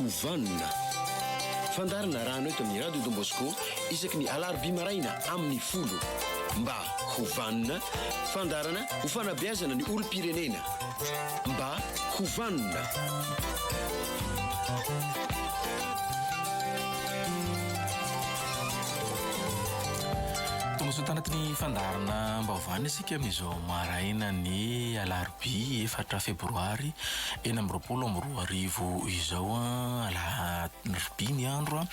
hovanina fandarina rano eto amin'ny radio Don Bosco isaky ny alarobia maraina amin'ny folo mba hovanina fandarana ho fanabeazana ny olom-pirenena mba hovanina. Tomoso tanatiny fandarana mba hovana isika amin'izao maraina ny alarobia 4 febroary 2022 izao alarobia ny andro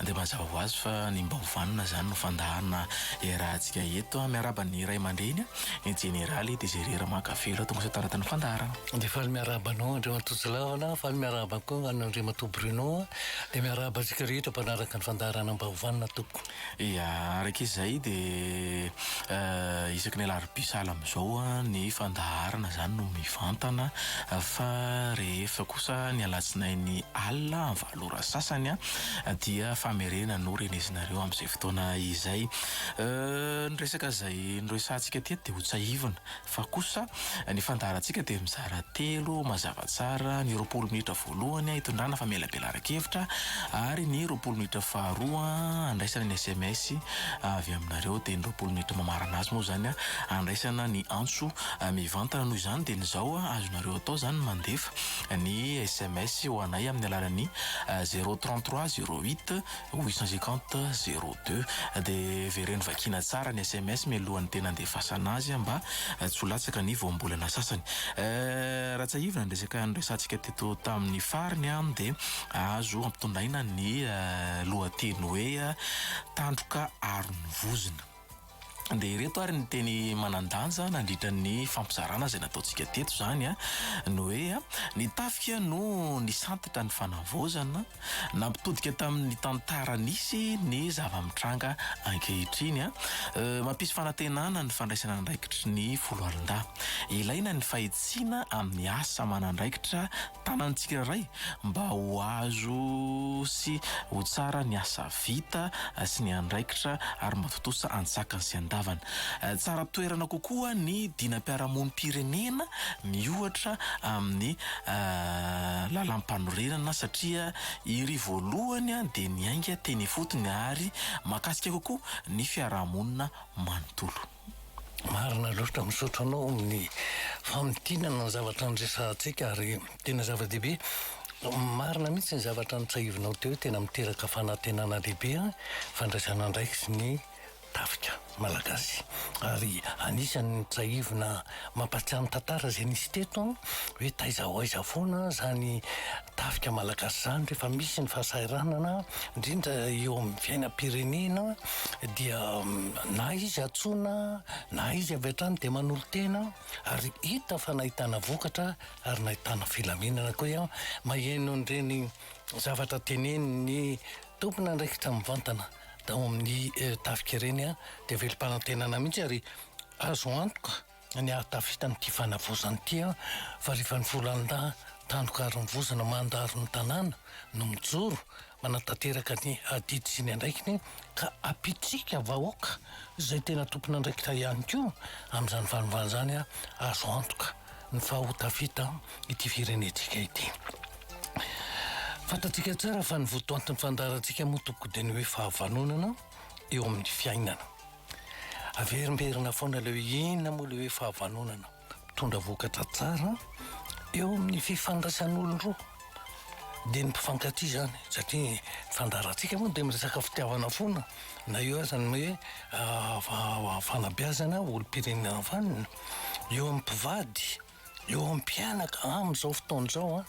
dia mazava ho azy fa ny mba hovanina zany no fandarana rahantsika eto miaraba ny ray aman-dreny ny jeneraly Désiré Ramakavelo tomoso tanatiny fandarana dia faly miaraba anao Andriamantotsilavana faly miaraba koa Andriamanto Bruno dia miaraba antsika rehetra mpanaraka ny fandarana mba hovanina toko araka izay dia isaky ny alarobia sahala amin'izao ny fandaharana zany no mivantana fa rehefa kosa ny alatsinainy alina valora sasany dia famerena no renezinareo amin'izay fotoana izay ny resaka zay noresantsika teto dia ho tsahivana fa kosa ny fandaharantsika dia mizara telo mazava tsara ny 20 minitra voalohany hitondrana fa melabelaran-kevitra ary ny 20 minitra faharoa andraisana ny SMS avy aminareo dia 20 minitra mamarana azy moa zany andraisana ny antso mivantana noho izany dia nyzao azonareo atao zany mandefa ny SMS ho anay amin'ny alalan'ny 033 08 850 02 dia vereny vakina tsara ny SMS mialohan'ny tena andefasana azy mba tsy ho latsaka ny voambolana sasany. Raha tsahivana ny resaka noresantsika teto tamin'ny fariny dia azo ampitondraina ny lohateny hoe tandroka aron'ny vozona. Dia ireto ary ny teny manandanja nandritra ny fampizarana izay nataontsika teto zany no hoe ny tafika no nisantitra ny fanavozana nampitodika tamin'ny tantara nisy ny zava-mitranga ankehitriny mampisy fanantenana ny fandraisana andraikitra ny folo alin-dahy. Ilaina ny fahitsiana amin'ny asa manandraikitra tanantsika iray mba ho azo sy ho tsara ny asa vita sy ny andraikitra ary mba totosa antsakany sy andavana. Tsara toerana kokoa ny dinam-piarahamonim-pirenena miohatra amin'ny lalam-panorenana satria iry voalohany dia niainga teny fotony ary makasika kokoa ny fiarahamonina manontolo. Marina loatra misaotra anao amin'ny famidinana ny zavatra nyresantsika ary tena zava-dehibe. Marina mihitsy ny zavatra nitsahivinao teo tena miteraka fanantenana lehibe fandraisana ndraiky sy ny tafika malagasy ary anisan'ny tsahivina mampatsiahany tantara izay nisy teto hoe taiza ho aiza foana zany tafika malagasy zany rehefa misy ny fahasahiranana indrindra eo amin'ny fiainam-pirenena dia na izy atsoina na izy avy hatrany dia manolo tena ary hita fa nahitana vokatra ary nahitana filaminana koa maheno an'ireny zavatra teneniny tompona ndraikitra mivantana tao amin'ny tafika ireny dia velim-panantenana mihitsy ary azo antoka ny ahatafita nyity fanavozany ity fa rehefa ny folo alin-dahy tandroka aron'ny vozana mandaro ny tanàna no mijoro manatanteraka ny adidy sy ny andraikiny ka apitsika vahoaka izay tena tompona andraikitra ihany koa amin'izany vanovana zany azo antoka ny fahotafita ity firenetsika ity. Fantatsika tsara fa ny votoantony fandarantsika moa toko dia ny hoe fahavanonana eo amin'ny fiainana. Averimberina foana le hoe inona moa le hoe fahavanonana mitondra vokatra tsara eo amin'ny fifandraisan'olon-droa dia ny mpifankatia zany satria fandarantsika moa dia miresaka fitiavana foana na eo azany hoe fanabeazana olom-pirenena vanina eo amin'ny mpivady eo amin'ny mpianaka amin'izao fotoana izao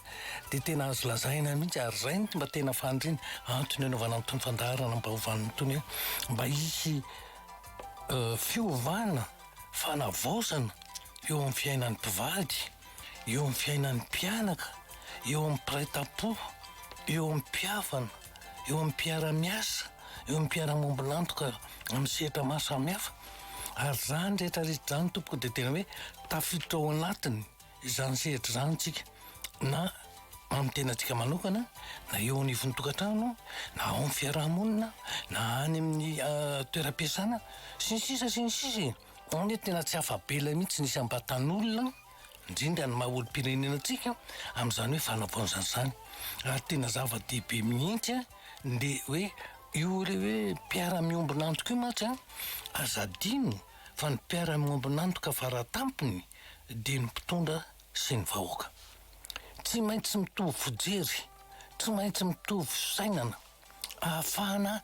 dia tena azo lazaina mihitsy ary zay mba tena fandriny antony anaovana amin'itony fandaharana mba hovanina itony mba hisy fiovana fanavaozana eo amin'ny fiainan'ny mpivady eo amin'ny fiainan'ny mpianaka eo amin'ny mpiray-tam-po eo amin'ny mpiavana eo amin'ny mpiara-miasa eo amin'ny mpiara-mombolantoka amin'ny sehatra maro samihafa ary zany rehetrarehetra zany tompoko dia tena hoe tafiditra ao anatiny izany sehatra zany tsika na amin'ny tenantsika manokana na eo ny vontokantrano na ao amin'ny fiarahamonina na any amin'ny toeram-piasana sy ny sisa ny tena tsy afabela mihitsy nisy ambatan'olona indrindra ny maha olo-pirenenantsika amin'izany hoe fanavaon'izany zany ary tena zava-dehibe mihitsy a nde hoe io le hoe mpiara-miombonantoka io matsy a azadino fa ny mpiara-miombonantoka varatampony dia ny mpitondra sy ny vahoaka tsy maintsy mitovy fijery tsy maintsy mitovy fisainana ahafahana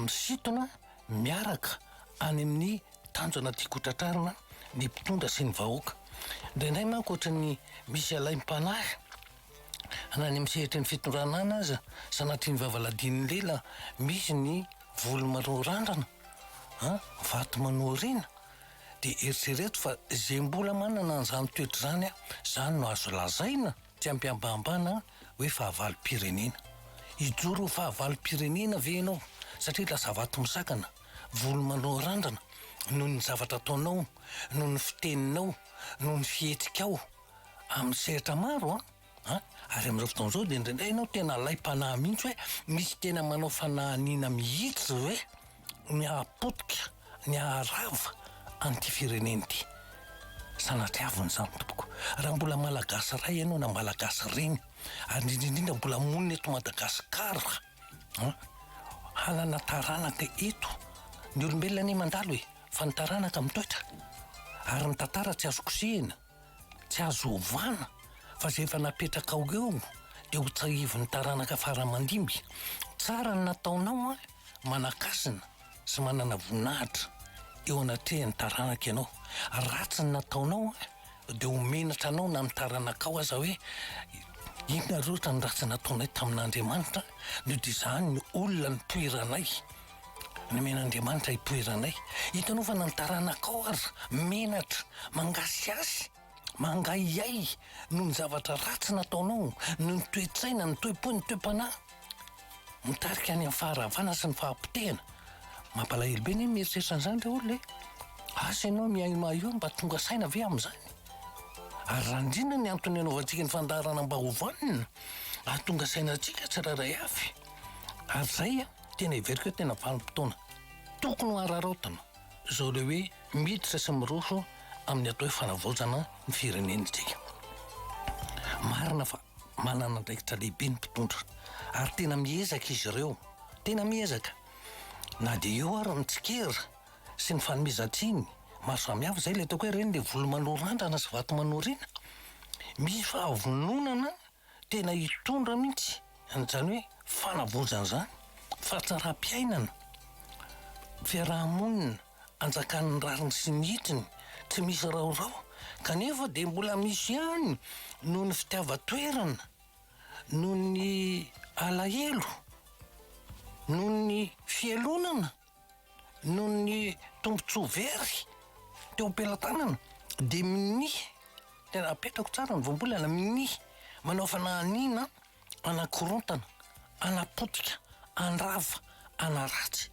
misitona miaraka any amin'ny tanjona tiako tratrarina ny mpitondra sy ny vahoaka indraindray manko ohatrany misy alaim-panahy anany misehitry ny fitondrana ana aza sanatry ny vavaladian'ny lela misy ny volo manorandrana vato manorina dia eritrereto fa zay mbola manana an'izany toetra zany a zany no azo lazaina tsy ampiambambana hoe fahavalo-pirenena ijoro fahavalo-pirenena ve ianao satria lasa vato misakana volo manorandrana noho ny zavatra ataonao noho ny fiteninao noho ny fietrikao amin'ny sehatra maro ary amin'izao fotoan'izao dia indraindray ianao tena laim-panahy mihitsy hoe misy tena manao fanahiniana mihitsy hoe ny ahapotika ny aharava an'ity fireneny ity sanatria aviny zany tompoko raha mbola malagasy ray ianao na malagasy reny ary indrindrindrindra mbola monina eto Madagasikara hanana taranaka eto ny olombelona ny mandalo hoe fa ny taranaka mitoetra ary ny tantara tsy azo kosehina tsy azo ovana fa zay efa napetraka ao eo dia ho tsahivy ny taranaka faramandimby tsara ny nataonao manakasina sy manana voninahitra eo anatrehan'ny taranaka ianao ratsy ny nataonao dia homenatra anao na mitaranaka ao aza hoe inona roatra ny ratsy nataonay tamin'Andriamanitra no dia izany ny olona ny poiranay ny men'Andriamanitra hipoiranay hitanao fa na taranaka ao ary menatra mangasiasy mangaiyay noho ny zavatra ratsy nataonao noho ny toetsaina ny toepo ny toepanahy mitarika any amin'ny faharavana sy ny fahampitehana mampalahelo be ny mieritreritra an'izany re olona asa ianao miaio mba tonga saina ve amin'izany ary raha indrindra ny antony anaovantsika ny fandarana mba hovanina ahatonga sainantsika tsiraray avy ary zay tena iveriko hoe tena vanim-potoana tokony ho araraotana zao le hoe miditra sy miroso amin'ny atao hoe fanavaozana ny firenentsika marina fa manana andraikitra lehibe ny mpitondra ary tena miezaka izy ireo tena miezaka na dia eo ary mitsikera sy ny fanomezantsiny maro samihafa zay le ataoko hoe reny le volo manorandrana sy vato manorina misy fahavononana tena hitondra mihitsy an'izany hoe fanavozana zany fahatsara-piainana fiarahamonina anjakan'ny rariny sy ny hitiny tsy misy raorao kanefa dia mbola misy ihany noho ny fitiava-toerana noho ny alahelo noho ny fialonana noho ny tombontsovery teo am-pelantanana dia minihy tena apetrako tsara ny voambolana minihy manao fanahiniana anakorontana anapotika andrava anaratsy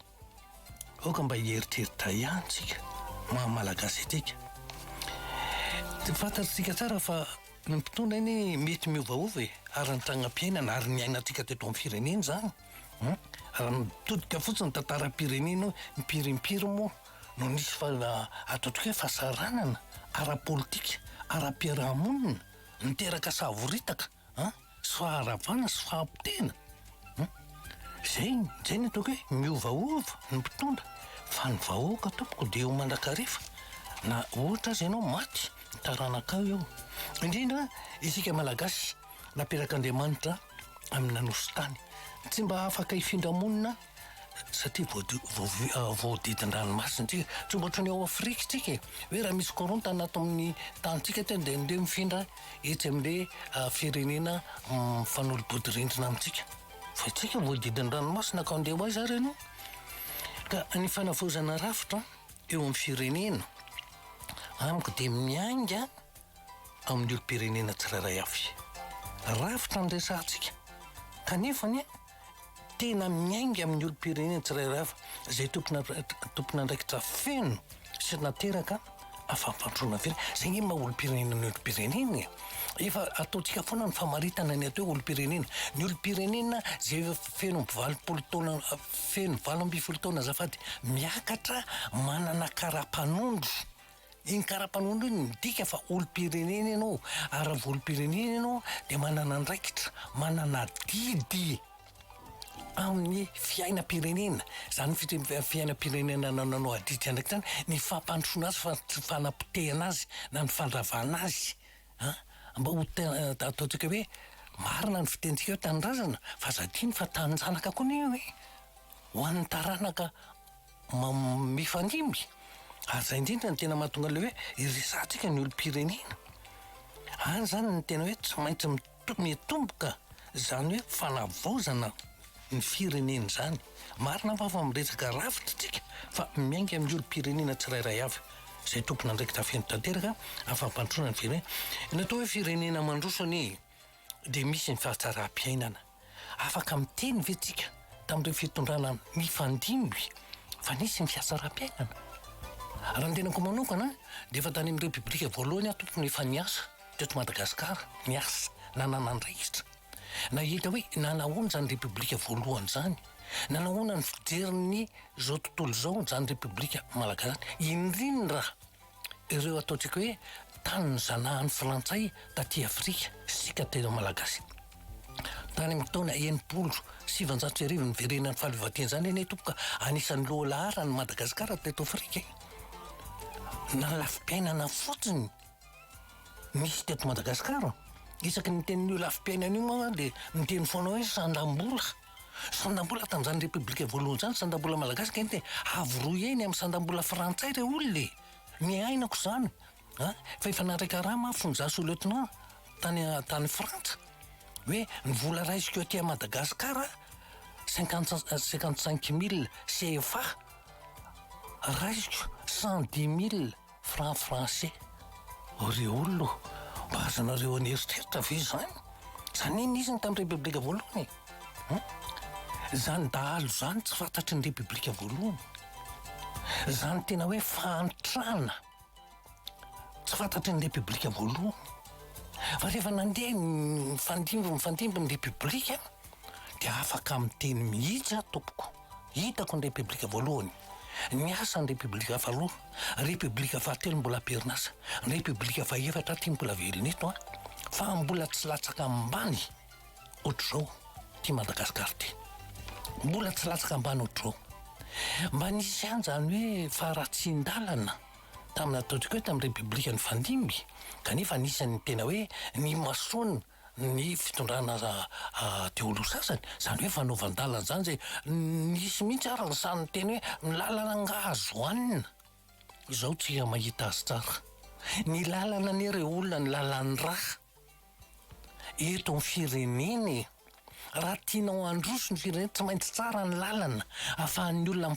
oka mba hieritreritra ihany tsika mahamalagasy atsika fantatsika tsara fa ny mpitondra iny mety miovaova ary ny tragna-piainana ary ny ainatsika teto amin'ny firenena zany raha mitodika fotsiny tantaram-pirenena mipirimpiri moa no nisy fa ataotiko hoe fahasaranana ara-politika ara-piarahamonina niteraka savoritaka sy faharavana sy fahampitena zay ny ataoko hoe miovaova ny mpitondra fa ny vahoaka tompoko dia eo mandrakarifa na ohatra azy ianao maty taranakao eo indrindra isika malagasy naperak'Andriamanitra amin'ny nanosy-tany tsy mba afaka hifindramonina satria voadidin-dranomasina tsika tsy mba ohatrany ao Afrika tsika hoe raha misy korontana ato amin'ny tantsika ty dia nde mifindra etsy amin'le firenena fanolobodirindrina amintsika fa itsika voadidin-dranomasina ka andeha ho azy ary ianao ka ny fanavozana rafitra eo amin'ny firenena amiko dia mianga amin'ny olo-pirenena tsirairay avy rafitra ny resantsika kanefany tena miainga amin'ny olo-pirenena tsirairay avy zay tompona andraikitra feno sy nateraka afampandrona firenena zay ny maha olo-pirenena ny olo-pirenena efa ataontsika foana ny famaritana ny atao hoe olo-pirenena ny olo-pirenena zay feno valopolo taona feno 20 taona azafady miakatra manana kara-panondro iny karapanondro iny midika fa olo-pirenena ianao ary raha olo-pirenena ianao dia manana andraikitra manana didy amin'ny fiainam-pirenena zany fiainam-pirenena nananao adidy andraiky zany ny fampandrosoana azy fanapotehana azy na ny fandravana azy mba ataontsika hoe marina ny fitentsika hoe tanindrazana fa zadiny fa tanjanaka koa ny hoe ho an'ny taranaka mifandimby ary zay indrindra ny tena mahatonga le hoe iresantsika ny olo-pirenena any zany ny tena hoe tsy maintsy mitomboka zany hoe fanavaozana ny firenena zany marina fa miresaka ravitra tsika fa miainga amin'ny olo-pirenena tsirairay avy zay tompona ndraiky tafeno tanteraka afampandrosona ny firenena natao hoe firenena mandrosony dia misy ny fahatsara-piainana afaka miteny ve tsika tamin'ireo fitondrana mifandimby fa nisy ny fihatsara-piainana raha ny tenako manokana dia efa tany amin'ny repoblika voalohany tompony efa niasa teto Madagasikara niasa nananandraikitra nahita hoe nanahoana zany repoblika voalohany zany nanahoana ny fijeriny zao tontolo zao zany repoblika malagasy indrindra ireo ataontsika hoe tany zanahan'ny frantsay taty Afrika sika tena malagasy tany amin'ny taona 1970 ny verenany fahaleovan-tena zany eny tompoka anisan'ny lohalahara ny Madagasikara teto Afrika na lafi-piainana fotsiny misy teto Madagasikara isaky ny tenin'io lafi-piainana io moa dia miteny foana hoe sandam-bola tamin'izany repoblika voalohany zany sandam-bola malagasy ka eny dia avoroy eny amin'ny sandam-bola frantsay re olona miainako zany fa efa naraika raha mahafonjaso lieutenant tany Frantsa hoe ny vola raisiko aty Madagasikara 55 000 CFA raisiko 110 000 francs français re olona mba azanareo aneritreritra ve zany iny izy ny tamin'ny repoblika voalohany zany dahalo zany tsy fantatry ny repoblika voalohany zany tena hoe fantrana tsy fantatry ny repoblika voalohany fa rehefa nandeha mifandimby ny repoblika dia afaka miteny mihitsy tompoko hitako ny repoblika voalohany niasa ny repoblika faharoa repoblika fahatelo mbola perinasa repoblika fahaefatra ty mbola velona eto fa mbola tsy latsaka ambany ohatr'izao ty Madagasikara ty mbola tsy latsaka ambany ohatr'izao mba nisy any zany hoe faratsin-dalana tamin'ny ataontsika hoe tamin'ny repoblika ny fandimby kanefa nisany tena hoe ny masona ny fitondrana teolo sasany zany hoe fanaovan-dalana zany zay nisy mihitsy araka sany teny hoe ny lalana ngahazo hoanina izao tsika mahita azy tsara ny lalana nere olona ny lalan'ny raha eto ny fireneny raha tianao androso ny firenena tsy maintsy tsara ny lalana ahafahan'ny olona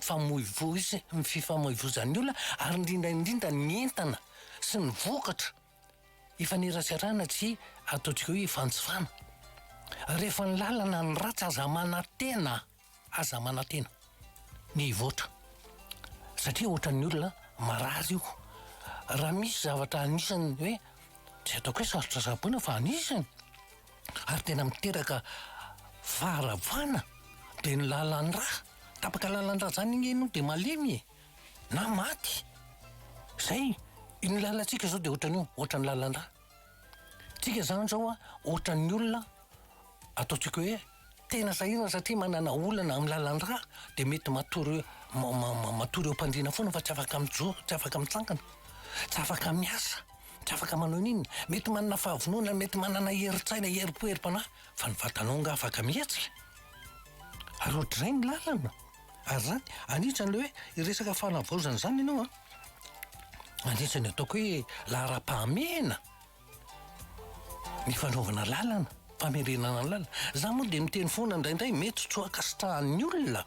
mififamoivozan'ny olona ary indrindra ny entana sy ny vokatra ifaneratsarana tsy ataontsika hoe ifantsifana rehefa ny lalana ny ratsy aza manantena ny ivoatra satria ohatran'ny olona marary io raha misy zavatra anisany hoe tsy ataoko hoe sarotra saboina fa anisany ary tena miteraka faharavana dia ny lalan'ny raha tapaka lalan'ny raha zany iny dia malemy na maty zay iny lalantsika zao dia ohatran'io ohatran'ny lalan'ny raha tsika zany zao ohatran'ny olona ataontsika hoe tena sahirana satria manana olana amin'ny lalan'ny raha dia mety matory eo mpandriana foana fa tsy afaka mijo tsy afaka mitsangana tsy afaka miasa tsy afaka manao n'iny mety manana fahavonona mety manana heritsaina herim-po-herim-panahy fa ny vatanao nga afaka mihetsika ary ohatr'izay ny lalana ary zany anisan'le hoe iresaka fanavaozana zany ianao anisany ataoko hoe lahara-pahamehana ny fanaovana lalana famerenana ny lalana za moa dia miteny foana indraindray mety tsoaka sitrahan'ny olona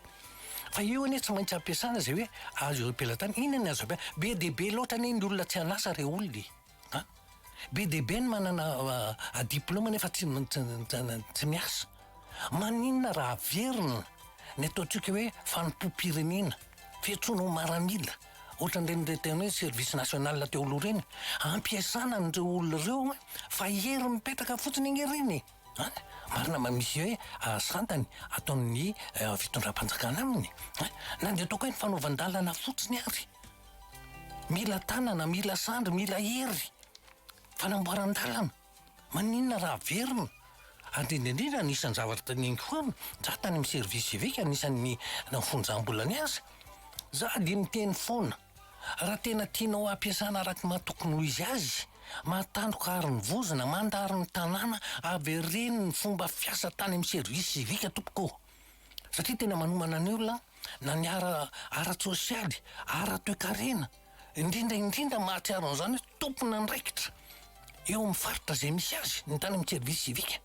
fa io anie tsy maintsy ampiasana zay hoe azo eo ampelatany inany azo be dia be loatra anie ny olona tsy hanasa re olona be dia be ny manana diplôma nefa tsy miasa maninona raha averina ny ataontsika hoe fanompo-pirenena fiantsoana maramila ohatran'ireny hoe service national teo aloha reny ampiasana n'ireo olona ireo fa hery mipetraka fotsiny iny ireny marina misy hoe santany ataon'ny fitondram-panjakana aminy na dia ataoko hoe ny fanaovan-dalana fotsiny ary mila tanana, mila sandry, mila hery fanamboaran-dalana. Maninona raha verina ary indrindrindra anisan'ny zavatra taniny foana za tany amin'ny service civique anisan'ny nafonjam-bola ny azy. Za dia miteny foana raha tena tianao ampiasana araka mahatokony ho izy azy, mahatandroka ary ny vozona, mandary ny tanàna, avereny ny fomba fiasa tany amin'ny service civique tompoko. Satria tena manomana ny olona na ny ara-tsosialy, ara-toe-karena, indrindra mahatsiaro an'izany hoe tompona ndraikitra eo amin'ny faritra izay misy azy ny tany amin'ny service civique.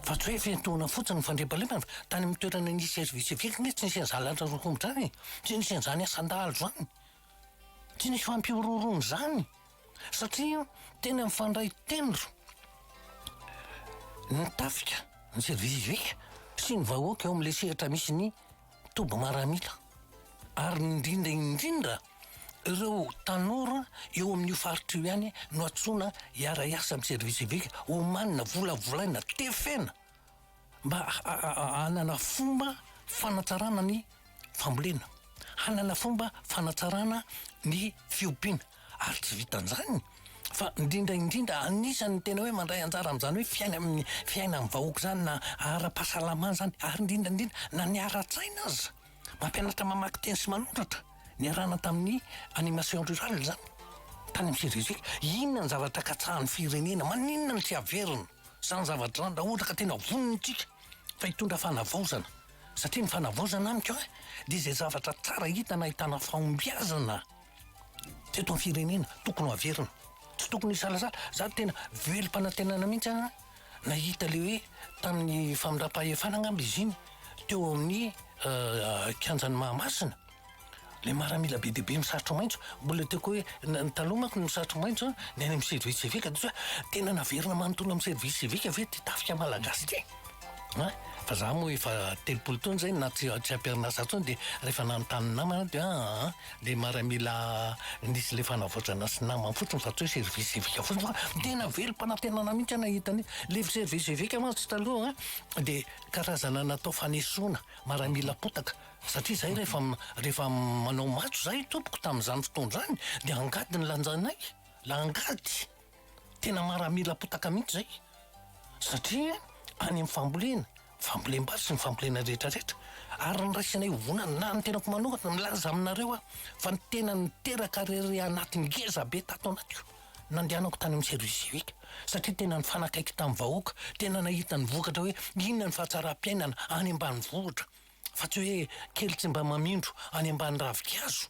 Fa tsy hoe fiantoana fotsiny fandrepalemana tany amin'ny toerana ny service civique ny tsy nisy an'izalatra rokombotra zany, tsy nisy an'izany asan-dahalo zany, tsy nisy fampiororony zany, satria tena mifandray tendro ny tafika ny service civique sy ny vahoaka eo amin'ilay sehatra misy ny tobo maramila. Ary indrindra ireo tanora eo amin'io faritra io ihany no antsoina hiara-iasa amin'ny service civique ho manina volavolaina tefena mba hanana fomba fanatsarana ny fambolena, hanana fomba fanatsarana ny fiompiana. Ary tsy vitan'izany fa indrindra anisan'ny tena hoe mandray anjara amin'izany hoe fiaina amin'ny vahoaka zany na ara-pahasalamana zany, ary indrindra na ny ara-tsaina aza. Mampianatra mamaky teny sy manoratra niarana tamin'ny animation rurale zany tany amin'ny service civique. Inona ny zavatra katsahan'ny firenena, maninona ny tsy averina zany zavatra zany raha ohatra ka tena vonintsika fa hitondra fanavaozana. Satria ny fanavaozana amiko dia izay zavatra tsara hita na ahitana fahombiazana teto amin'ny firenena tokony ho averina, tsy tokony hisalasala. Za tena velom-panantenana mihitsy nahita le hoe tamin'ny famindram-pahefana angamba izy iny teo amin'ny kianjan'ny Mahamasina, le maramila be deaibe misatro maitso. Mbola teoko hoe nytalomako ny misatro maitso ny any amin'ny service civique dia tena naverina manontolo amin'ny service civique ve ty tafika malagasy ty. Fa za moa efa 3 taona zay na tsy ampiarina satsony dia rehefa nanontany namana dia le maramila nisy le fanavaozana sy namana fotsiny fa tsy hoe service civique fotsiny. Fa tena velom-panantenana mihitsy nahitany le service civique mantsy taloha dia karazana natao fanesoana maramila potaka. Satria zay rehefa manao matso zay tompoko tamin'izany fotoana zany dia angady ny lanjanay, la angady tena maramila potaka mihitsy zay. Satria any amin'ny fambolem-bary sy ny fambolena rehetrarehetra. Ary nyraisinay vonana na ny tenako manokana milaza aminareo fa ny tena niteraka rery anatin'ny ngeza be tato anatiko nandehanako tany amin'ny service civique. Satria tena ny fanakaiky tamin'ny vahoaka, tena nahita ny vokatra hoe inona ny fahatsara-piainana any ambanivohitra, fa tsy hoe kely tsy mba mamindro any ambany ravikazo.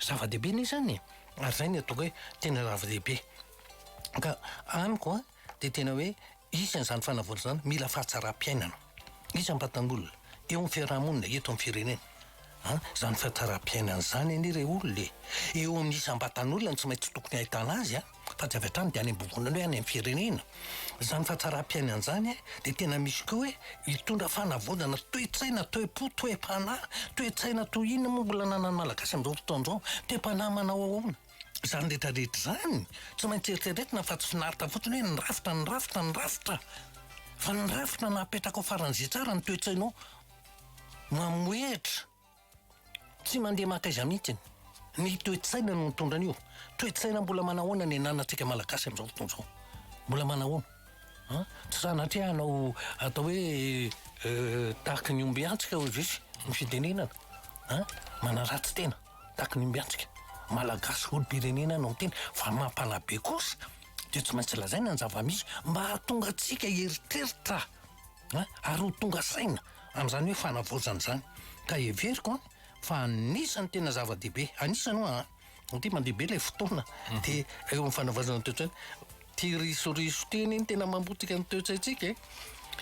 Zava-dehibe ny izany. Ary zay ny ataoko hoe tena zava-dehibe. Ka amiko dia tena hoe isan'izany fanavaozana zany mila fahatsara-piainana isam-batan'olona eo amin'ny fiarahamonina eto amin'ny firenena. Zany fahatsara-piainana zany any re olona eo amin'ny isam-batan'olona tsy maintsy tokony ahitana azy fa tsy avy hatrany dia any am-bovonana hoe any amin'ny firenena. Zany fahatsara-piainana zany dia tena misy koa hoe hitondra fanavaozana toe-tsaina, toe-po, toe-panahy, toe-tsaina toy inona moa mbola nanany malagasy amin'izao fotoan'izao, toe-panahy manao ahoana. Zany rehetrarehetra zany tsy maintsy eritreretina fa tsy finaritra fotsiny hoe nyrafitra fa nyrafitra napetraka ao faran'izay tsara ny toe-tsainao mamoehitra tsy mandeha makaiza mihitsy ny toe-tsaina no mitondra an'io. Toe-tsaina mbola manahoana ny ananantsika malagasy amin'izao fotoan'izao, mbola manahoana tsy sanatria anao atao hoe tahaka ny omby antsika ho visy ny fitenenana manaratsy tena tahaka ny omby antsika malagasy olo-pirenena no tena fa mampalabe kosa dia tsy maintsy lazaina ny zava-misy mba hahatonga antsika heritreritra ary ho tonga saina amin'izany hoe fanavaozana zany. Ka heveriko fa anisany tena zava-dehibe, anisany ty mandehibe ilay fotoana dia eo amin'ny fanavaozana toe-tsaina. Ty risoriso teny iny tena mampotika ny toe-tsaintsika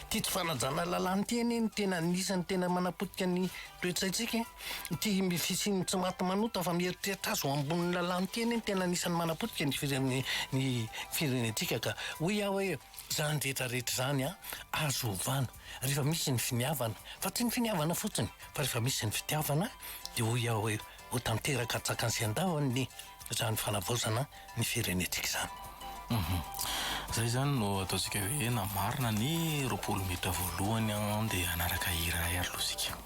ty tsy fanajana lalàny teny iny tena anisany tena manapotika ny toe-tsaintsika. Ty fisiany tsy maty manota fa mieritreritra azy ho ambonin'ny lalàny teny iny tena anisany manapotika ny firenentsika. Ka hoy aho hoe zany rehetrarehetra zany azo ovana rehefa misy ny finiavana, fa tsy ny finiavana fotsiny fa rehefa misy ny fitiavana dia hoy aho hoe ho tanteraka tsakany sy andavany zany fanavaozana ny firenentsika zany. Zay zany no ataontsika hoe namarina ny 20 minitra voalohany dia hanaraka hira alohasika.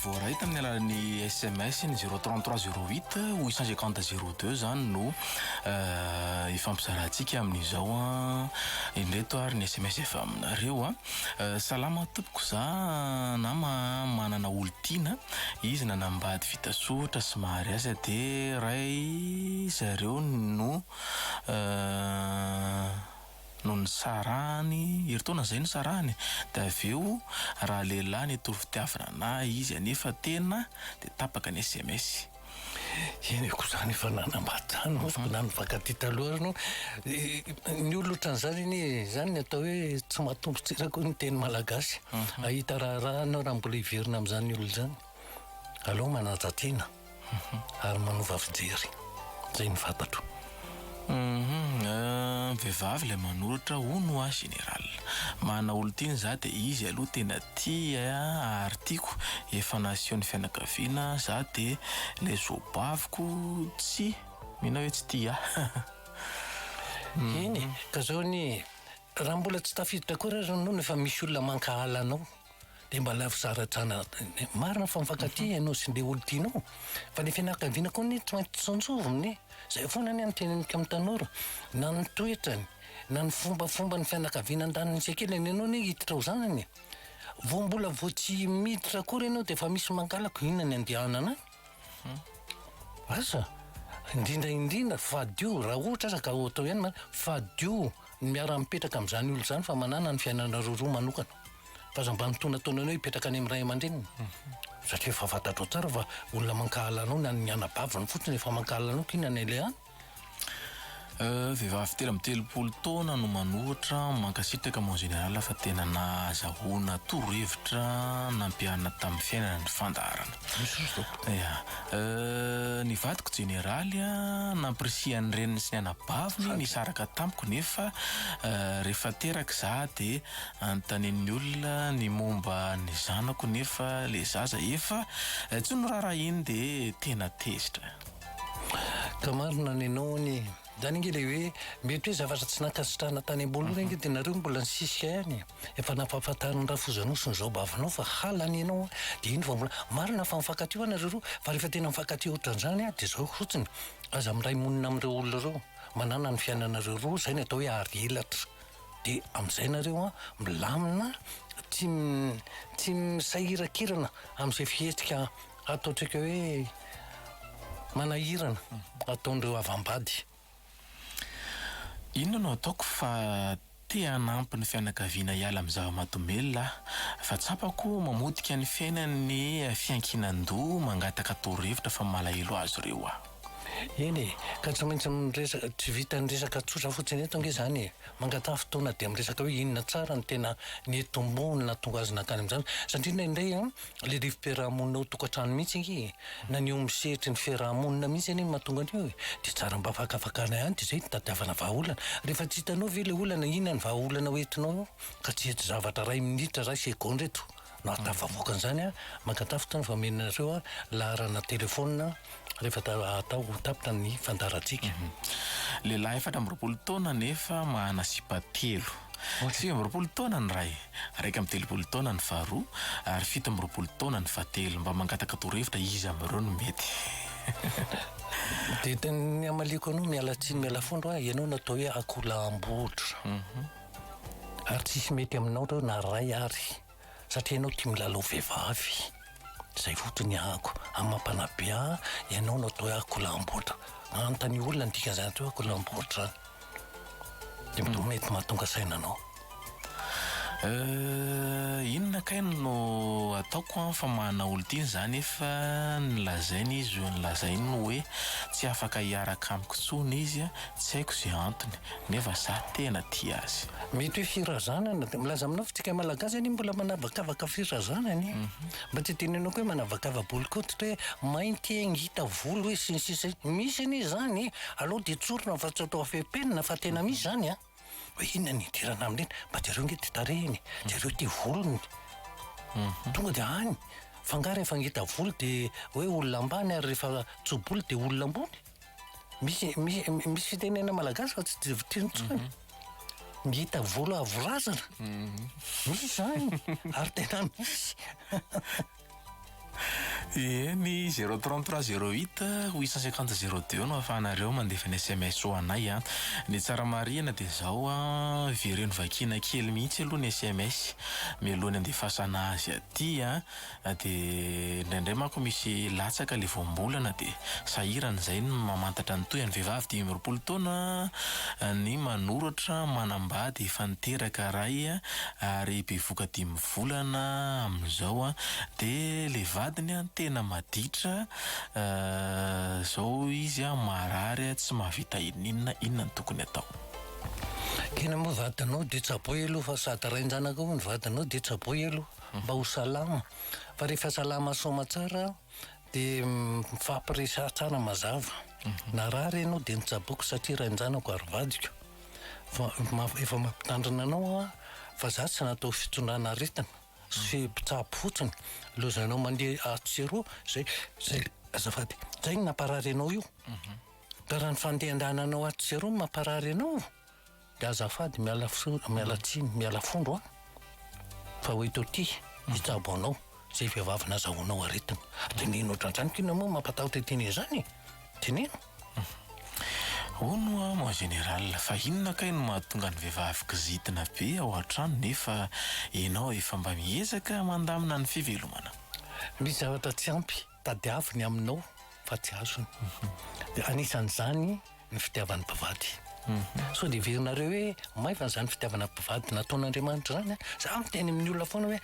voaray tamin'ny alalan'ny SMS ny 03308 ou 850 zany no ifampizarantsika amin'izao indreto ary ny SMS efa aminareo salama tompoko za nama manana olontiana izy nanambady vita sotra somary asa de ray zareo no non sarany ertona zay no sarany da aveo raha lehilahy ny tovi-pitiavana izy anefa tena de tapaka ny SMS eny ko zany efa nanambady zany nanivakaty taloha no ny olo ohatran'izany zany ny atao hoe tsy matombotsirako ny teny malagasy ahita raha raha mbola iverina amin'izany olo zany aloha manajatena ary manova fijery zay ny fantatro vehivavy le manoratra hono général mana olontiany za de izy aloha tena tia ary tiako efa nasiao ny fianakaviana za de le zobaviko tsy mina hoe tsy tia eny ka zao ny raha mbola tsy tafiditra koa raha no efa misy olona mankahala anao de mba lafo zaratrana marina fa mifankaty ianao sy le olontianao fa ny fianakaviana koa ny tsy maintsy tsonjovony zay foana ny antenenika amin'ny tanora na ny toetrany na ny fombafomba ny fianakaviana andaniny sekely ny anao ny hiditra ho zanany vo mbola vo tsy miditra akory ianao de fa misy mankalako inona ny andehanana asa indrindra fadio raha ohatra aza ka atao ihany fadio ny miara-mipetraka amin'izany olo zany fa manana ny fiainana roroa manokana fa za mba nitonataonanao hipetraka any amin'ny ray aman-dreniny satria efa fantatro tsara fa olona mankahala anao na ny anabaviny fotsiny efa mankahala anao kina ny le any vehivavy telo amby telopolo taona no manohitra mankasitraka mon général fa tena nazahoana torohevitra nampiana tamin'ny fiainana ny fandaharana ny vadiko généraly nampirisiany reniny sy ny anabaviny nisaraka tamiko nefa rehefa teraka za de antanin'ny olona ny momba ny zanako nefa le zaza efa tsy norara iny de tena tezitra ka marina ny anao ny zany inge le hoe mety hoe zavatra tsy nankasitrahana tany ambolo reny de nareo mbola ny sisika ihany efa nampahafantariny rafozanao sy ny zao bavinao fa halany ianao de iny fa mbola marina fa mifankaty anareo roa fa rehefa tena mifankaty ohatran'izany de zao fotsiny aza miray monina amin'ireo olona reo manana ny fiainanareo roa zay ny atao hoe ary elatra de amin'izay nareo milamina tsy misahirakirana amin'izay fihetsika ataotrika hoe manahirana ataon'ireo avambady. Inona no ataoko fa te hanampy ny fianakaviana hiala amin'ny zava-mahadomelina fa tsapako mamodika ny fiainany fiankinan-doha mangataka torohevitra fa malahelo azy ireo aho. Eny ka tsy maintsy miresaka tsy vita ny resaka tsotra fotsiny eto nge zany mangataha fotoana dia miresaka hoe inona tsara ny tena netombonina tonga azy nakany amin'izany satria indray le rivo-piarahamonina ao tokantrano mihitsy ingy na ny misehitry ny fiarahamonina mihitsy any mahatonga an'io dia tsara mba fakafakana ihany dia zay tadiavana vahaolana rehefa tsy hitanao ve le olana inona ny vahaolana hoentinao ka tsy hety zavatra ray minitra ray segonda eto no atafavoaka an'izany mangataha fotoana fa menareo laharana telefona rehefa atao tapitra ny fandarantsika. Lehilahy 4 taona nefa mahana sipa 3. 5 taona ny ray, 1 taona ny faharoa ary 7 taona ny fahatelo. Mba mangataka torohevitra izy amin'ireo no mety. Dia ny amaliko anao miala tsiny miala fondro ianao natao hoe akolam-botra ary tsisy mety aminao reo na ray ary satria ianao tia milalao vehivavy. Zay fotsiny ahako amin'ny mampanabe ianao natao hoe akolam-botra antany olona ny dikan'izany hoe akolam-botra dia mety mahatonga sainanao. Inona kaino no ataoko fa mahana olo tiany zany efa nilazainy izy io nilazainy hoe tsy afaka hiaraka amiko tsony izy tsy haiko izay antony nefa za tena tia azy. Mety hoe firazanana dia milaza aminao fa tsika malagasy any mbola manavakavaka firazanany mba tsy tenenako hoe manavakava bolokotitra hoe mainty ngita volo hoe sinsisa misy anie zany aloha dia tsorona fa tsy atao afepenina fa tena misy zany hoe inona ny idirana amin'iny mba jareo nge ty tarehiny jareo ty volony tonga dia any fangaro rehefa ngita volo dia hoe olona ambany ary rehefa tsobolo dia olona ambony misy fitenena malagasy fa tsy tintsony ngita volo avorazana misy zany ary tena misy. Eny 033 08 850 02 no ahafahanareo mandefa ny SMS ho anay ny tsara marihana dia zao vereno vakina kely mihitsy aloha ny SMS mialohany andefasana azy aty dia indraindray manko misy latsaka le voambolana dia sahirana izay no mamantatra ny toy any vehivavy 20 taona ny manoratra manambady efa niteraka ray ary bevoka 10 volana amin'izao dia le vadiny tena maditra zao izy marary tsy mahavita inona ny tokony atao. Kena moa vadanao dia tsaboy aloha fa sady rain-janaka ao ny vadanao dia tsaboy aloha mba ho salama fa rehefa salama soma tsara dia mifampiresa tsara mazava na rary ianao dia nitsaboko satria rain-janako ary vadiko efa mampitandrina anao fa za tsy natao fitondràna aretana sy mpitsabo fotsiny lozanao mandeha atsero zay azafady zay ny namparary anao io da raha ny fandehandananao atsero mamparary anao dia azafady miala tsiny miala fondro fa ho eto ty hitsabo anao zay vehivavy nazahoanao aretana teneno ohatran'izany kina moa mampatahotra teny zany teneno. Ono mo général fa inona kaino mahatonga ny vehivavy kizitina be ao an-trano nefa ianao efa mba miezaka mandamina ny fivelomana. Misy zavatra tsy ampy tadiaviny aminao fa tsy azony dia anisan'izany ny fitiavan'ny mpivady. So dia verinareo hoe maivana zany fitiavana mpivady nataon'Andriamanitra zany za miteny amin'ny olona foana hoe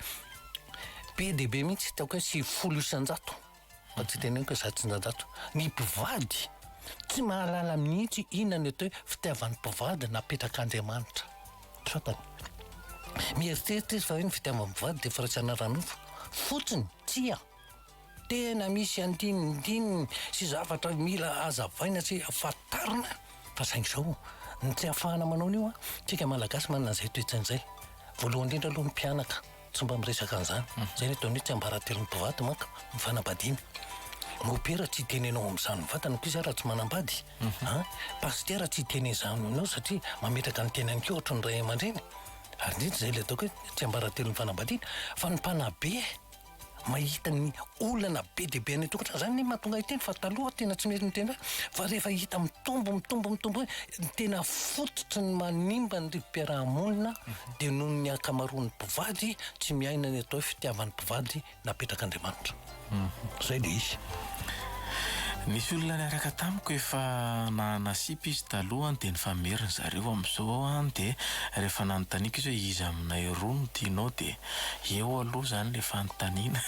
be dia be mihitsy taoko hoe 70 isan-jato fa tsy teneniko hoe 7 isan-jato ny mpivady tsy mahalala mihitsy inona ny atao hoe fitiavan'ny mpivady napetrak'Andriamanitra fantany mieritreritra izy fa hoe ny fitiavan'ny mpivady dia faratsiana ranofo fotsiny tsia tena misy andinindininy sy zavatra mila azavaina tsy afatarina fa saingy zao ny tsy ahafahana manao an'io tsika malagasy manana an'izay toetsan'izay voalohany indrindra aloha ny mpianaka tsy mba miresaka an'izany zay ny ataony hoe tsy ambaratelo ny mpivady manko mifanambadiana mopera tsy tenenao amin'izany vatana koa izy raha tsy manambady pastera tsy tenen'izany aminao satria mametraka ny tenany keo ohatry ny ray aman-dreny ary indrindra zay le ataoko hoe tsy ambaratelo ny fanambadiana fa ny mpanabe mahita ny olana be dia be any tokotra zany mahatonga hiteny fa taloha tena tsy mety miteny fa rehefa hita mitombo hoe tena fototry ny manimba ny rivo-piarahamonina dia noho ny akamaroan'ny mpivady tsy miaina ny atao hoe fitiavan'ny mpivady napetrak'Andriamanitra zay dia izy. Nisy olona niaraka tamiko efa nanasipy izy talohany dia nifameriny zareo amin'izao dia rehefa nanontaniako izy hoe izy aminay roa no tianao dia eo aloha izany le fanontaniana.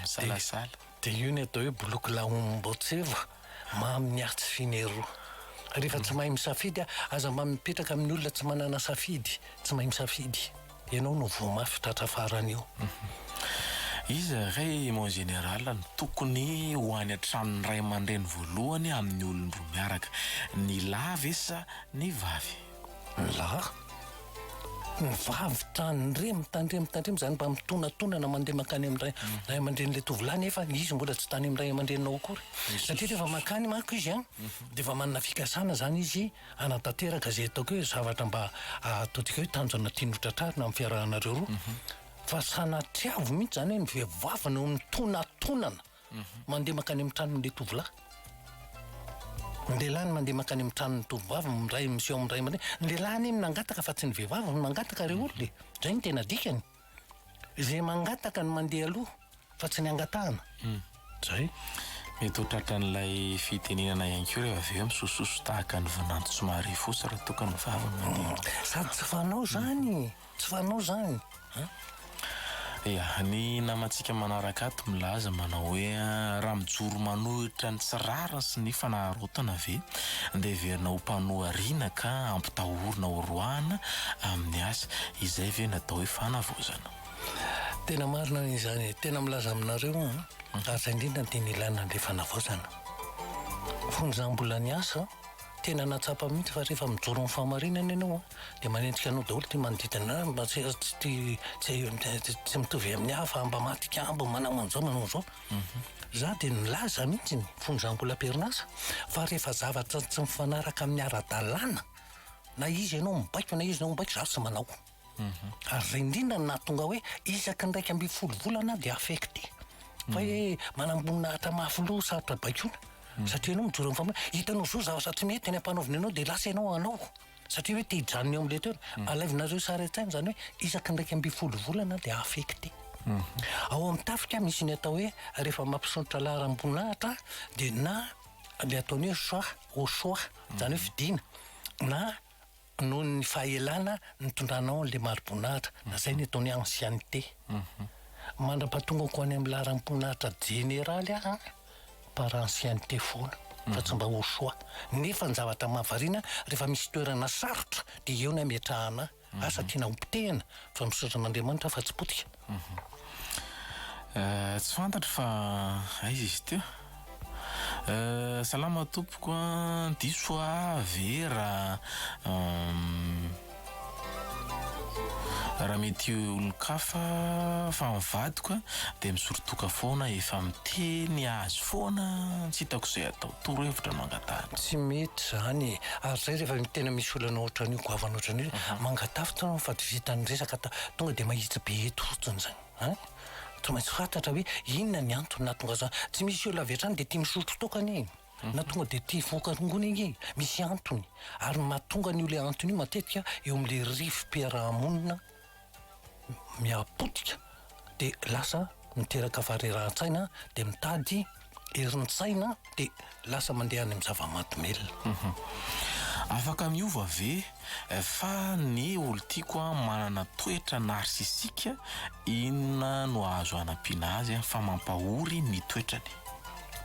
Misalasala. Dia io ny atao hoe boloky lahombotseva mamy atsy fineroa. Rehefa tsy mahay misafidy aza mba mipetraka amin'ny olona tsy manana safidy, tsy mahay misafidy. Ianao no vomafy tratra farany io. Izy ray mon général ny tokony ho any an-tranon'ny ray aman-dreny voalohany amin'ny olon-droa miaraka. Ny lahy ve sa ny vavy? Ny lahy? Ny vavy mitandremy zany mba mitonantonana mandeha makany amin'ny ray aman-dreny le tovolahy nefa izy mbola tsy tany amin'ny ray aman-drenao akory. Satria rehefa makany manko izy dia efa manana fikasana zany izy anatanteraka zay ataoko hoe zavatra mba ataontsika hoe tanjona tiany hotratrarina amin'ny fiarahanareo roa. Fa sanatiavo mihitsy zany hoe ny vehivavy no mitonantonana mandeha makany amin'ny tranon'le tovolahy. Ny lehilahy no mandeha makany amin'ny tranon'ny tovovavy miray miseho amin'ny ray aman-dreny. Ny lehilahy anie mangataka fa tsy ny vehivavy no mangataka reo olona. Zay ny tena dikany. Izay mangataka no mandeha aloha fa tsy ny angatahana. Zay. Mety ho tratran'ilay fitenenana ihany koa rehefa avy eo misososo tahaka ny vonanto somary fosy raha toka ny vaviny. Sady tsy fanao zany. Tsy fanao zany. Ia, ny namantsika manaraka ato milaza manao hoe raha mijoro manohitra ny tsirariny sy ny fanarotana ve dia verina ho mpanohariana ka ampitahorina ho roahana amin'ny asa. Izay ve natao hoe fanavozana. Tena marina izany, tena milaza aminareo asa indrindra tena ilana an'ilay fanavozana. Fonjany mbola ny asa tena natsapa mihitsy fa rehefa mijoro ny famarinana ianao dia manendrika anao daholo ty manodidina mba tsy mitovy amin'ny hafa mba matikambo manao an'izao manao an'izao. Za dia nilaza mihitsy ny fonjany mbola perinasa fa rehefa zavatra tsy mifanaraka amin'ny ara-dalàna na izy ianao mibaiko na izy ianao mibaiko za tsy manao. Ary zay indrindra no nahatonga hoe isaky ny 2 volana dia affecté. Fa hoe manamboninahitra mafy sarotra baikona. Satria ianao mijoro amin'ny famarinana hitanao zao zavatra tsy mety ny ampanaovina ianao dia lasa ianao anao. Satria hoe te-hijanona eo amin'ilay toerana. Alaivinareo sara an-tsaina zany hoe isaky ny 2 volana dia affecté. Ao amin'ny tafika misy ny atao hoe rehefa mampisotra laharam-boninahitra dia na le ataony hoe au choix zany hoe fidiana na noho ny fahaelana nitondranao an'ilay mari-boninahitra na zay ny ataony ancienneté. Mandra-pahatonga ko any amin'ny laharam-boninahitra généraly par ancienneté foana fa tsy mba au choix. Nefa ny zavatra mahavariana rehefa misy toerana sarotra dia eo ny ametrahana asa tiana hompitehana fa misaotran'Andriamanitra fa tsy potika. Tsy fantatro fa aiza izy teo. Salama tompoko diso vera raha mety olon-kafa fa mivadiko dia misorotoka foana efa miteny azo foana tsy hitako izay atao torohevitra mangatahana. Tsy mety zany ary zay rehefa tena misy olana ohatran'io goavana ohatran'io mangatafitra fa vitany resaka tonga dia mahitsy be eto fotsiny zany. Tsy maintsy fantatra hoe inona ny antony nahatonga zany. Tsy misy olona avy hatrany dia tia misotro tokany na tonga dia tia vokarongona iny misy antony ary mahatonga ny olona antony io matetika eo amin'ilay rifim-piarahamonina miapotika dia lasa miteraka farerahan-tsaina dia mitady herin-tsaina dia lasa mandeha any amin'ny zava-mahadomelona. Afaka miova ve fa ny olo-tiako manana toetra narsisika inona no azo anampiana azy fa mampahory ny toetrany.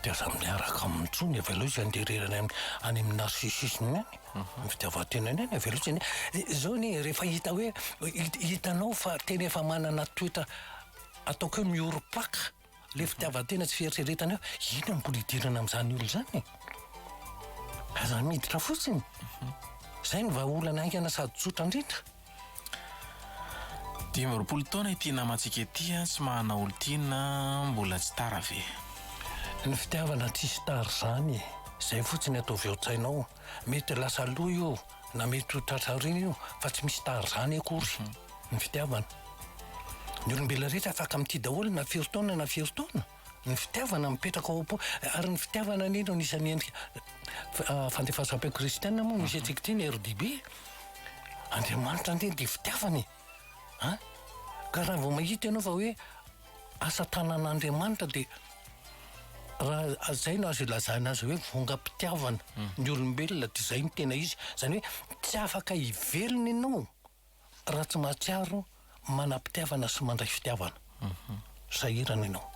Dia za miaraka amin'ntsony avy aloha izy andererana any amin'ny narsisisme any ny fitiavan-tenany any avy aloha izy zao ny rehefa hita hoe hitanao fa tena efa manana toetra ataoko hoe mioro-paka le fitiavan-tena tsy fieritreretana ina mbola hidirana amin'izany olo zany aza miditra fotsiny. Zay ny vahaolana aingana sady tsotra indrindra. 20 taona ity namantsika ity tsy mahana olo-tiana mbola tsy tara ve? Ny fitiavana tsisy tara zany zay fotsiny ataovy ao tsainao mety lasa aloha io na mety ho tratrarina io fa tsy misy tara zany akory ny fitiavana. Ny olombelona rehetra afaka amin'ity daholo na firy-taona na firy-taona. Ny fitiavana mipetraka ao am-po ary ny fitiavana nino anisan'ny endrika fandefasam-peo kristianina moa misy antsika ity ny RDB. Andriamanitra ndray dia fitiavany ka raha vao mahita ianao fa hoe asa tanan'Andriamanitra dia raha zay no azo ilazana azy hoe vonga-pitiavana ny olombelona dia izay no tena izy zany hoe tsy afaka hivelona ianao raha tsy mahatsiaro manam-pitiavana sy mandray fitiavana sahirana ianao.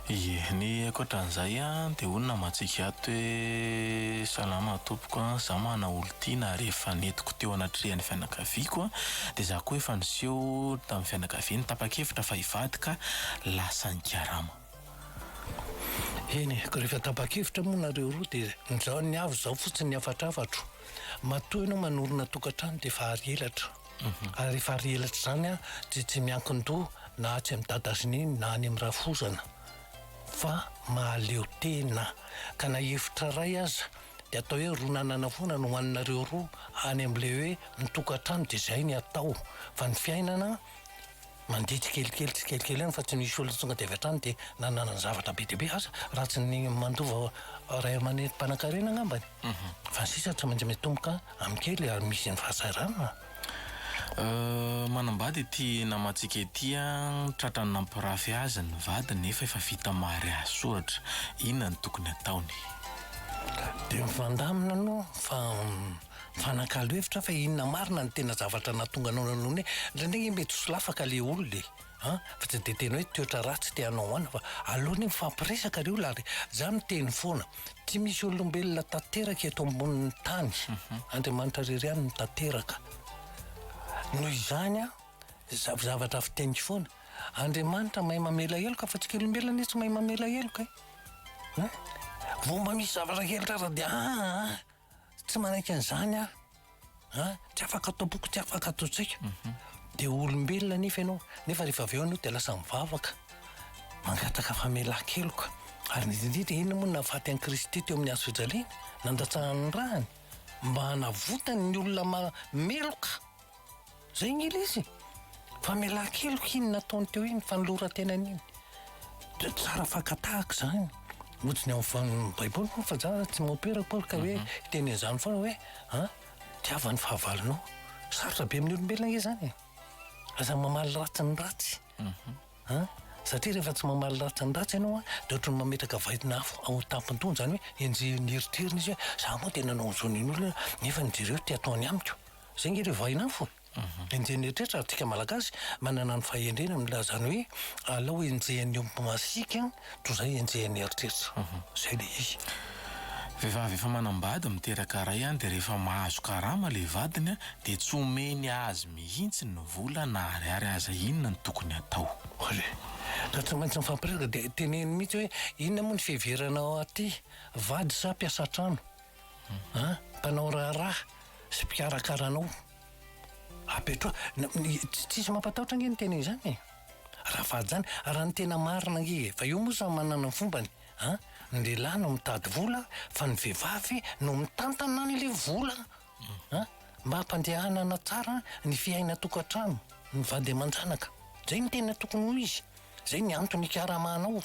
Ie, ny ankoatran'izay a dia olona matsika ato hoe salama tompoko a, za mana olo tiana rehefa netiko teo anatrehan'ny fianakaviako a, dia za koa efa niseho tamin'ny fianakaviany tapa-kevitra fa hivady ka lasa nikarama. Eny, ko rehefa tapa-kevitra moa nareo roa dia nizao ny avy zao fotsiny ny afatrafatro. Matoa ianao manorina tokantrano dia efa ary elatra. Ary rehefa ary elatra zany a tsy miankin-doha na tsy amin'ny dada sy niny na any amin'ny rafozana fa mahaleo tena ka na hevitra ray aza dia atao hoe ronanana foana no hoaninareo roa any amin'ilay hoe mitokantrano dia izay ny atao fa ny fiainana mandeha tsikelikely any fa tsy nisy olona tonga dia avy hatrany dia nanana ny zavatra be dia be aza raha tsy ny mandova ray amanentim-panan-karena angambany fa ny sisa tsy maintsy mitomboka amin'ny kely ary misy ny fahasarana. Manambady ity namantsika ity a tratrany nampirafy azy ny vady nefa efa vita mary azy soratra, inona ny tokony ataony? Dia mivandamina no fa fanakalo hevitra fa inona marina ny tena zavatra nahatonga anao nanone ndraindray mety solafaka le olona fa tsy dia tena hoe toetra ratsy tianao hoana fa aloha ny mifampiresaka le olona ary za miteny foana tsy misy olombelona tanteraka eto ambonin'ny tany Andriamanitra rery ihany tanteraka noho izany a zavatra fiteniko foana Andriamanitra mahay mamela heloka fa tsika olombelona tsy mahay mamela heloka vomba misy zavatra helitra raha dia tsy manaiky an'izany tsy afaka atao boky tsy afaka atao tsaika dia olombelona nefa ianao nefa rehefa avy eo anao dia lasa mivavaka mangataka famelan-keloka ary nindrindrindra inona moa nahafaty an'i Kristy teo amin'ny hazo fijaliana nandatsahany rahany mba hanavotany ny olona meloka zay ny ila izy famelan-keloka iny nataony teo iny fanoloran-tenany iny tsara fakatahaka zany ohatsy ny amin'ny baiboly moa fa za tsy maoperako ka hoe teny an'izany foana hoe tiavan'ny fahavalonao sarotra be amin'ny olombelona izy zany aza mamaly ratsy ny ratsy satria rehefa tsy mamaly ratsy ny ratsy ianao dia ohatrany mametraka vahidina afo ao tampon-tony zany hoe enjehny eritreriny izy hoe za moa tena nanao an'izao niny olona nefa nijereo ty ataony amiko zay nge re vahina afo enjehny eritreritra ary tsika malagasy manana ny fahendrena amilazany hoe alao enjehan'ny masika toy izay enjehan'ny eritreritra zay le izy. Vehivavy efa manambady miteraka ray ihany dia rehefa mahazo karama le vadiny dia tsy omeny azy mihitsy ny vola na ariary aza inona ny tokony atao. Raha tsy maintsy mifampiresaka dia teneny mihitsy hoe inona moa ny fiheveranao aty vady sa mpiasa trano mpanao raharaha sy mpikarakarana apetro tsisy mampatahotra nge ny tena izany raha vady zany raha ny tena marina nge fa io moa samy manana ny fombany ny lehilahy no mitady vola fa ny vehivavy no mitantana n'le vola mba hampandehanana tsara ny fiaina tokantrano ny vady aman-janaka zay ny tena tokony ho izy zay ny antony ikaramanao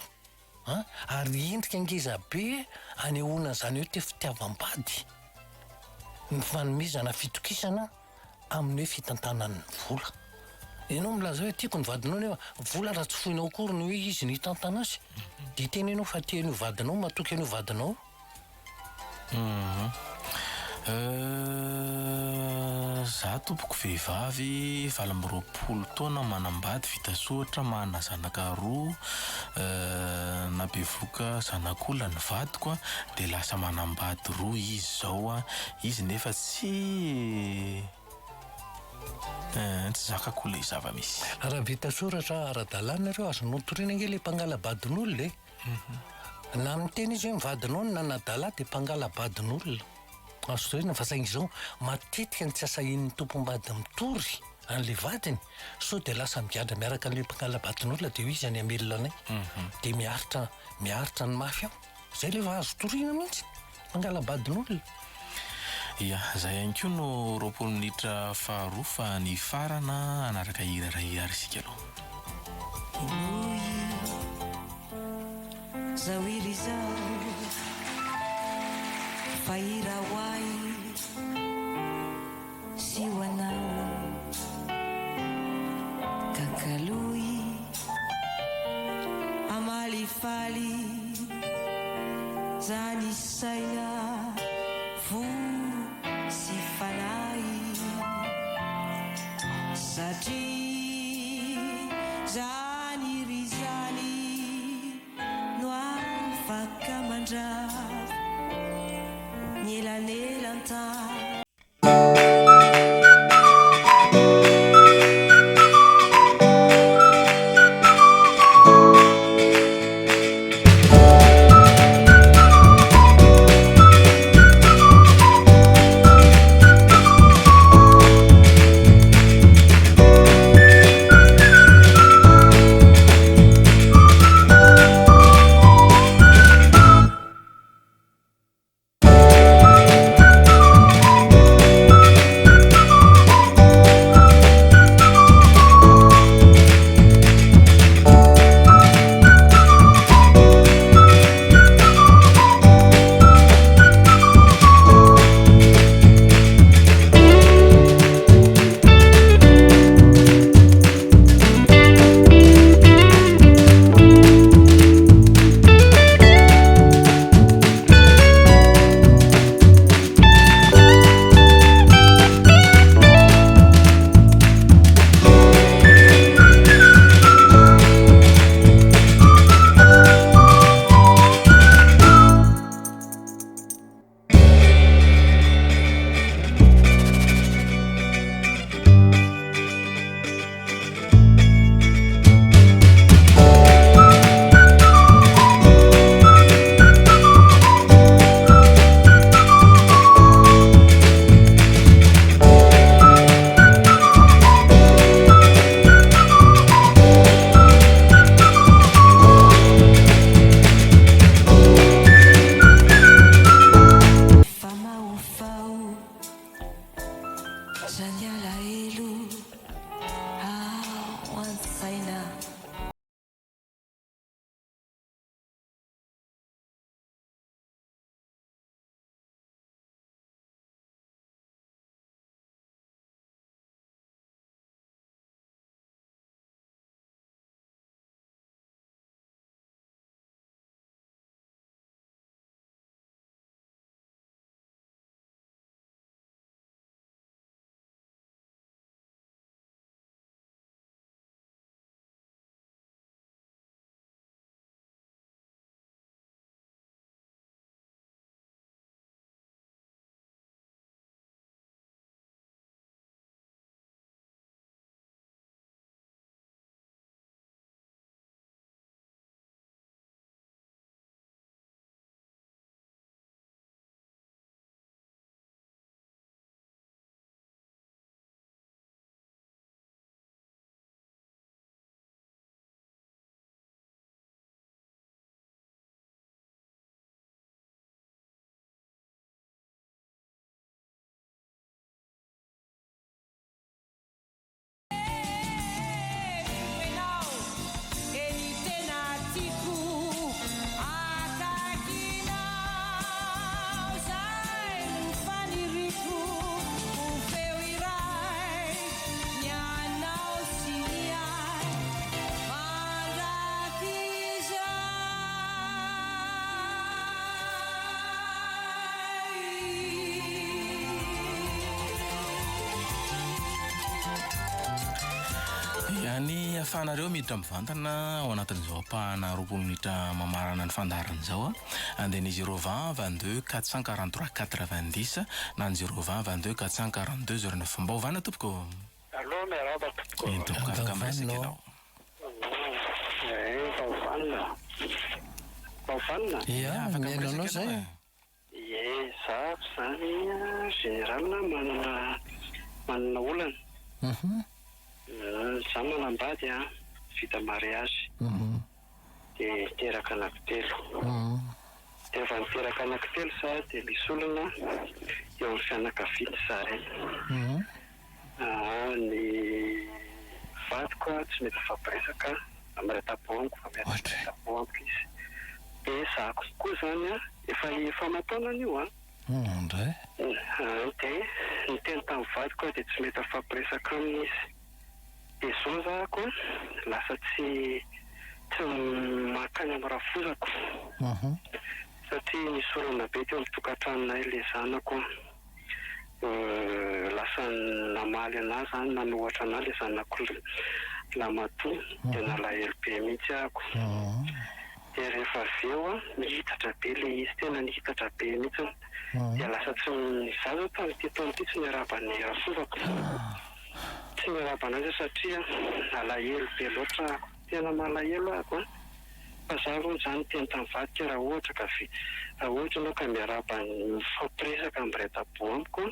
ary endrika ngeza be anehoana zany hoe te fitiavam-bady ny fanomezana fitokisana amin'ny hoe fitantanan'ny vola ianao milaza hoe tiako ny vadinao nefa vola raha tsy foinao akory ny hoe izy ny tantana azy dia tena ianao fa tian'io vadinao matoky an'io vadinao za tompoko vehivavy 20 taona manambady vita soatra manana zanaka roa nabevoka zanak'olona ny vadiko dia lasa manambady roa izy zao izy nefa tsy zakako ilay zava-misy raha vita soratra ara-dalàna ireo azonao toriana nge le mpangalabadin'olona na miteny izy hoe mivadinao no nanadala dia mpangalabadin'olona azo torina fa saingy izao matetika ny tsy asahin'ny tompom-bady mitory an'le vadiny so dia lasa migadra miaraka an'le mpangalabadin'olona dia izy any amelona anay dia miaritra ny mafy aho zay lefa azo toriana mihitsy mpangalabadin'olona. Ia, zay ihany koa no 20 minitra faharoa fa ny farana anaraka hirarahirary isika aloha. Zao iry zao fahira hoay sy ho anao kankaloy amalifaly zany saina vo sy fanay satria zany ry zany no afaka mandrava ny elanelan-tany. Ny ahafahanareo miditra mivantana ao anatin'izao apahana 20 minitra mamarana ny fandaharan'izao andeha ny 020 22 443 90 na ny 020 22 442 09 mba hovana tompoko. Allô, miarahaba tompoko. Tompoko afaka miresaka ianao. Taofanina? Ia, afaka miaino anao miresaka zay. Za zany général manana olana. Za manambady vita mariage. Dia teraka anankitelo. Dia efa niteraka anankitelo za dia misy olana eo amin'ny fianakaviana za reny. Ny vadiko tsy mety fampiresaka amin'ny tapohaniko fa mety tapohaniko izy. Dia zako koa zany efa mataona io Ndray. Dia ny teny tamin'ny vadiko dia tsy mety fampiresaka aminy izy. Dia zao zako lasa tsy makany amin'ny rafozako. satria nisy olana be teo mitokantranonay le zanako lasa namaly anazy zany nanohatra anazy le zanako lamatoa dia nalahelo be mihitsy ahako. Dia rehefa avy eo nihitatra be le izy, tena nihitatra be mihitsy dia lasa tsy zaza tamin'ity taona ity tsy niarabany rafovako, tsy niarabana azy satria nalahelo be loatra ahako, tena malahelo ahako fa za aloha zany tena tamivadika raha ohatra ka ohatra anao ka miarabany mifampiresaka amin'ny ray dabo amiko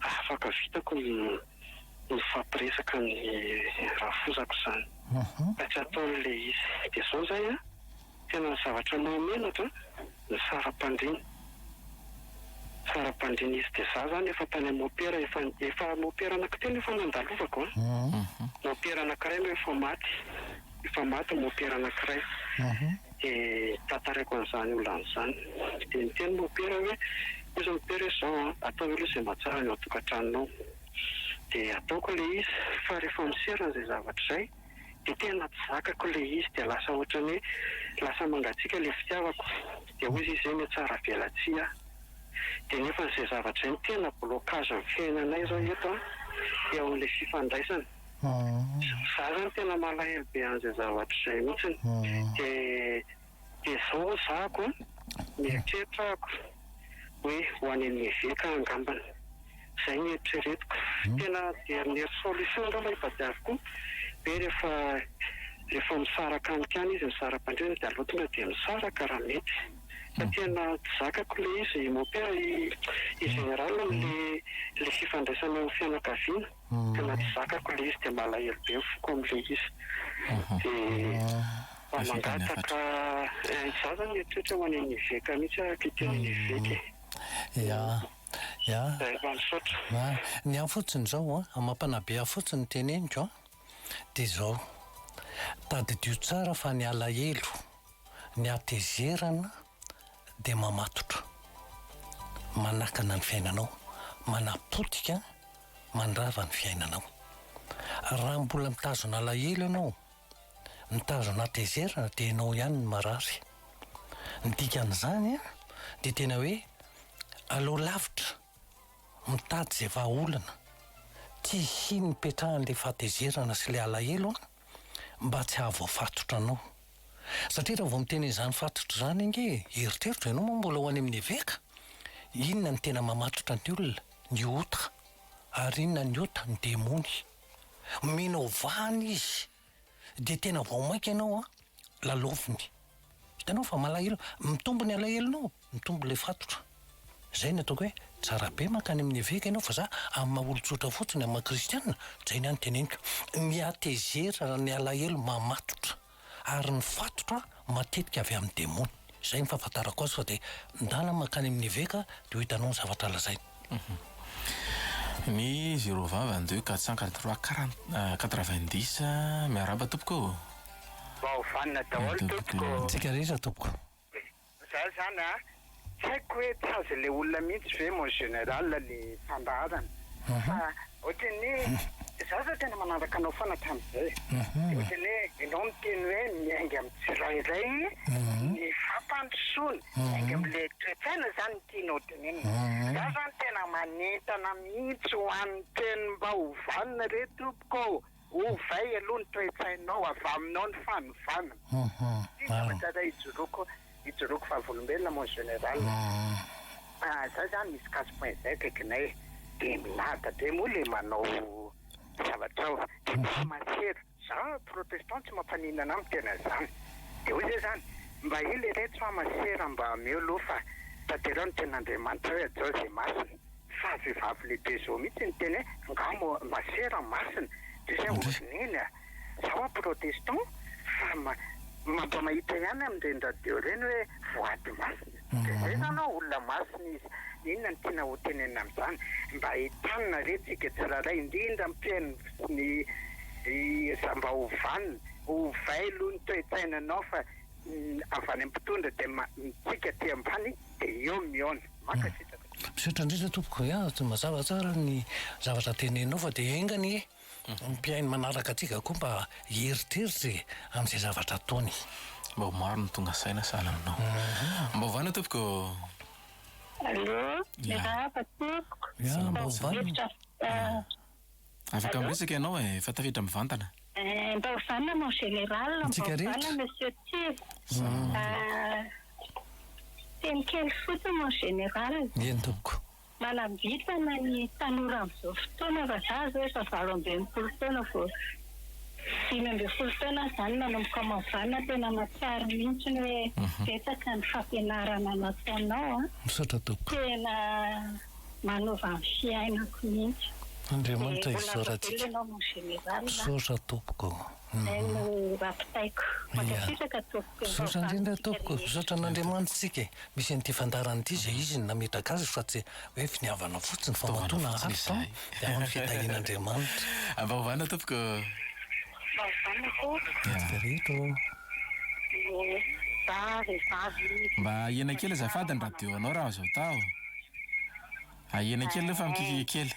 afaka vitako mifampiresaka ny rafozako zany fa tsy ataon'le izy. Dia zao zay tena ny zavatra mahamenatra ny saram-pandriana izy. Dia za zany efa tany mopera efa mopera anankitelo efa nandalovako mopera anankiray no efa maty mopera anankiray. Dia tantaraiko an'izany olona an'izany dia niteny mopera hoe izy mopera izao atao hoe izay mahatsara ny ao tokantranonao. Dia ataoko le izy fa rehefa miserana izay zavatra izay dia tena tsy zakako le izy dia lasa ohatrany hoe lasa mangatsiaka le fitiavako dia hoy izy izay tsara velatsia. Dia nefa n'izay zavatra izay tena blocage amin'ny fiainanay zao eto eo amin'ilay fifandraisana. Za zany tena malahelo be an'izay zavatra izay mihitsiny. Dia zao zako mieritreritra ako hoe ho any amin'ny veka angambany izay ny eritreretiko. Tena dernière solution raha ibadiaviko hoe rehefa misaraka amikany izy misaram-pandriana dia aloha tonga dia misaraka raha mety fa tena tsy zakako le izy mopera i général le fifandraisana amin'ny fianakaviana tena tsy zakako le izy dia malahelo be foko amin'le izy. Dia mangataka za zany eritreretra ho any amin'ny veka mihitsy akiteny ny veka. Ny afotsiny zao mampanabe afotsiny teneniko dia zao tadidio tsara fa ny alahelo ny atezerana dia mamatotra manakana ny fiainanao, manapotika mandrava ny fiainanao. Raha mbola mitazona alahelo ianao, mitazona atezerana dia ianao ihany ny marary. Ny dikan'izany dia tena hoe aleo lavitra mitady izay vahaolana tsy hiny mipetrahan'ilay fahatezerana sy ilay alahelo mba tsy ahavoafatotra anao. Satria raha vao miteny izany fatotra izany inge eritreritra ianao moa mbola ho any amin'ny veka, inona ny tena mamatotra ny olona? Ny ota, ary inona ny ota? Ny demony. Minao vahany izy dia tena vao maika ianao laloviny. Hitanao fa malahelo, mitombo ny alahelonao, mitombo ilay fatotra. Zay ny ataoko hoe tsara be mankany amin'ny veka ianao fa za amin'ny maha-olon-tsotra fotsiny amin'ny maha-kristianina zay ny any teneniko. Ny atezerana ny alahelo mamatotra ary ny fatotra matetika avy amin'ny demony. Zay ny fahafantarako azy fa dia ndala mankany amin'ny veka dia ho hitanao ny zavatra lazaina. Ny 022 443 90 miaraba tompoko. Vaovanina daholo tompoko. Tsika rehetra tompoko. Za zany tsy haiko hoe tsy azo le olona mihitsy ve mon général le fandaharana fa ohatrany za tena manaraka anao foana tamin'izay ohatrany hoe ianao miteny hoe miainga amin'ny tsirairay ny fampandrosoana miainga amin'ilay toetsaina zany tianao tenenina. Za zany tena manentana mihitsy ho an'ny teny mba hovanina re tompoko ovay aloha ny toetsainao avy aminao ny fanovana ty zavatra ijoroako fahavolombelona mon général. Za zany misy casse-point zay kaikinay dia milata dia moa le manao zavatra ao dia misy masera za protestant tsy mampanina amin'ny tena zany dia hoy zay zany mba ile ray tsy famasera mba meo fa tanterao ny ten'Andriamanitra hoe ajao zay masina fa vehivavy lehibe zao mihitsy ny teny hoe ngamo masera masina dia zay orineny zaho protestant fa mampamahita ihany amin'ireny radio ireny hoe voady masina dia zay zany olona masina izy. Inona ny tiana ho tenenina amin'izany mba hitanina retsika tsiraray indrindra mpiaino ny mba hovanina hovay aloha ny toetsainanao fa avy any ampitondra dia mitsika ty ambany dia eo miona makasitraka. Misaotra indrindra tompoko mazava tsara ny zavatra tenenao fa dia engany mpiaino manaraka atsika koa mba hieritreritra amin'izay zavatra ataony. Mba ho maro ny tonga saina sahala aminao. Mba ho vana tompoko. Allo, rehefa tompoko. Mba hovana. Afaka miresaka ianao efa tafiditra mivantana. Mba hovana mon général, mba hovana monsieur Tive. Teny kely fotsiny mon général. Eny tompoko. Manambitana ny tanora amin'izao fotoana fa za zao efa 20 taona vao 5 taona zany nanomboka mavana tena matsara mihitsy ny hoe betsaka ny fampianarana nataonao misaotra tompoko. tena manova ny fiainako mihitsy. Andriamanitra isaorantsika. Misaotra tompoko. no rapitaiko. Mankasitraka tompoko. Misaotra indrindra tompoko. Misaotra an'Andriamanitra tsika. Misy an'ity fandarana ity izay izy nametraka azy fa tsy hoe finiavana fotsiny fa matoana haritra dia amin'ny fitahian'Andriamanitra. Vaovana tompoko. Rehetra. Mba hiena kely azafady ny radio anao raha zao tao. Hiena kely aloha fa mikikika kely.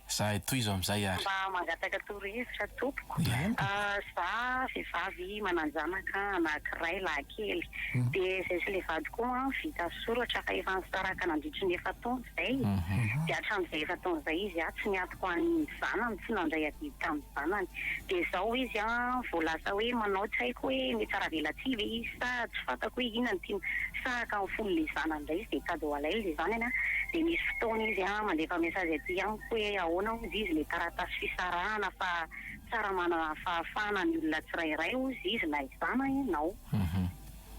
Za tohizo amin'izay ary. Mba mangataka torohevitra tompoko. Za vehivavy mananjanaka anankiray lahy-kely. Dia izay sy ilay vady koa vita soratra fa efa nisaraka nandritry ny 7 taona izay. Dia hatramin'izay 7 taona izay izy tsy niatoko an'ny zanany, tsy nandray adidy tamin'ny zanany. Dia izao izy voalasa hoe manao tsy haiko hoe mety aravelatsy ve izy sa tsy fantako hoe inona ny tiany sahaka amin'ny fon'ilay zanany indray izy dia cadeau alay ilay zanany. Dia misy fotoana izy mandefa mesazy aty amiko hoe ahoana ozy izy ilay taratasy fisarahana fa tsara manana fahafahana ny olona tsirairay ozy izy na izana ianao.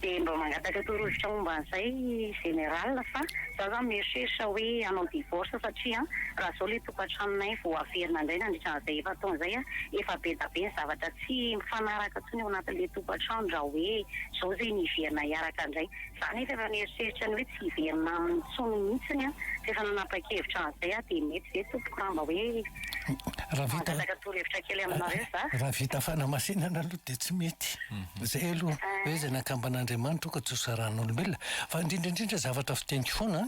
Dia mba mangataka torohevitra momba an'izay général fa za zany mieritreritra hoe hanao divorce satria raha zao ilay tokantranonay vao averina indray nandritran'izay 7 taona izay efa be da be ny zavatra tsy mifanaraka tsony ao anatin'ilay tokantrano raha hoe zao zay niverina hiaraka indray. Za nefa efa mieritreritra ny hoe tsy hiverina amin'ny tsony mihitsiny efa nanapa-kevitra an'izay dia mety ve tompoko raha mba hoe mangataka torohevitra kely aminareo za. Raha vita fanamasinana aloha dia tsy mety. Izay aloha hoe zay nakamban'Andriamanitra ka tsy hosaran'olombelona fa indrindraindrindra zavatra fiteniko foana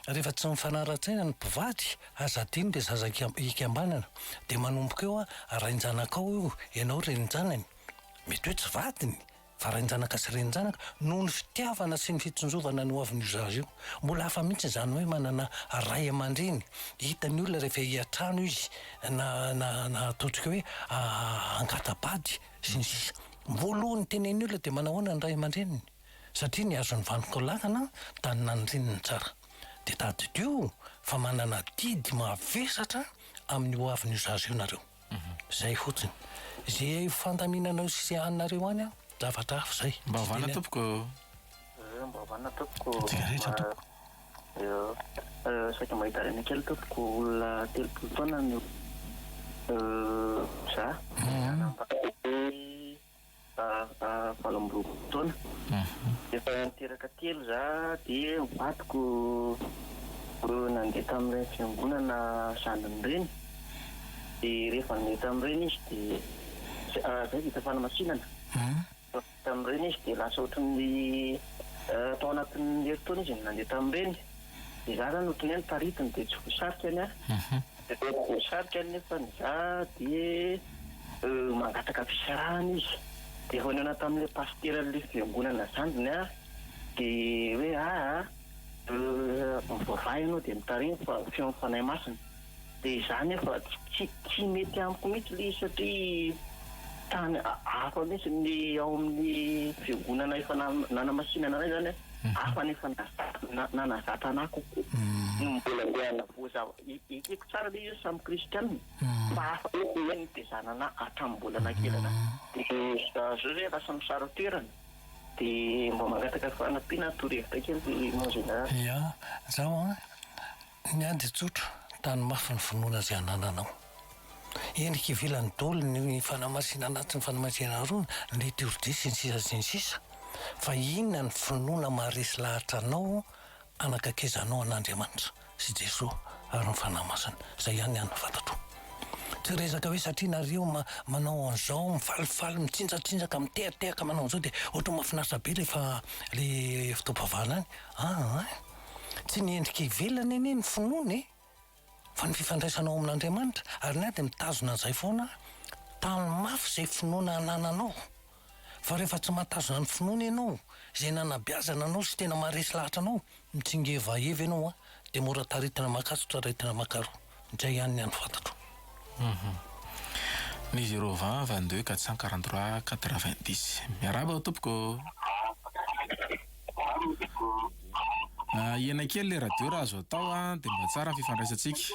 rehefa tsy mifanara-tsaina ny mpivady azadiny dia zaza hikambanana dia manomboka eo rain-janaka io ianao renin-janany mety hoe tsy vadiny fa rain-janaka sy renin-janaka noho ny fitiavana sy ny fitsonjovana no avin'io zaza io. Mbola hafa mihitsy izany hoe manana ray aman-dreny hitan'ny olona rehefa hiatrano izy na ataotrika hoe angatabady sy ny sisa. Voalohany tenen'ny olona dia manahoana ny ray aman-dreniny satria ny azony vanoko lakana tany nandrininy tsara dia tadidio fa manana didy mavesatra amin'ny hoavin'io zaza io nareo. Zay fotsiny izay fandaminanao sy anareo any zavatra hafa zay. Mba hovana tompoko. Mba hovana tompoko. Rehetra tompoko. Saika mahita reny kely tompoko olona 3 taona ny za. Valomboroko taona. Efa niteraka telo za dia mivadiko nandeha tamin'ireny fiangonana zanany reny. Dia rehefa nandeha tamin'ireny izy dia zay vita fanamasinana. Tamin'ireny izy dia lasa ohatran'ny tao anatin'ny herintaona izy nandeha tamin'ireny. Dia za zany ohatran'ny taritiny dia tsy voasarika any dia voasarika any nefa za dia mangataka fisarahana izy. Dia efa nana tamin'ilay pasteran'ilay fiangonana zandiny dia hoe mivavay ianao dia mitariny fa fiain'ny masina. Dia izany efa tsy mety amiko mihitsy ilay satria tany hafa mihitsy ny ao amin'ny fiangonana efa nanamasinana ray zany hafa nefa nanazatra anahy kokoa no mbola mbola voazava ikeko tsara ilay izy samy kristianina fa hafa hoe ny tezanana hatramin'ny mbola nakelana. Dia zao zay lasa misara toerana dia mba mangataka fanampiana torohevitra kely mon général. Ia, zaho niady tsotra tany mafy ny finoana izay anananao. Endrika ivelany dolo ny fanamasina anaty ny fanamasinana roa ny teordia sy ny sisa fa inona ny finoana maharesy lahatra anao anakakezanao an'Andriamanitra sy Jesosy ary ny fanamasina. Zay ihany any fantatro. Tsy resaka hoe satria nareo manao an'izao mifalifaly mitsinjatsinjaka mitehatehaka manao an'izao dia ohatra mahafinaritra be rehefa le fotoam-pavahana any. Tsy ny endrika ivelany eny ny finoana fa ny fifandraisanao amin'Andriamanitra ary na dia mitazona an'izay foana tany mafy izay finoana anananao. Fa rehefa tsy matazona ny finoana ianao zay nanabiazana anao sy tena maharesy lahatra anao mitsingeva evy ianao a dia mora taritina makasotra retina makaro zay ihany ny any fantatro. Ny 020 22 443 90. Miaraba ao tompoko. Iena kely le radio raha azo atao a dia mba tsara fifandraisantsika.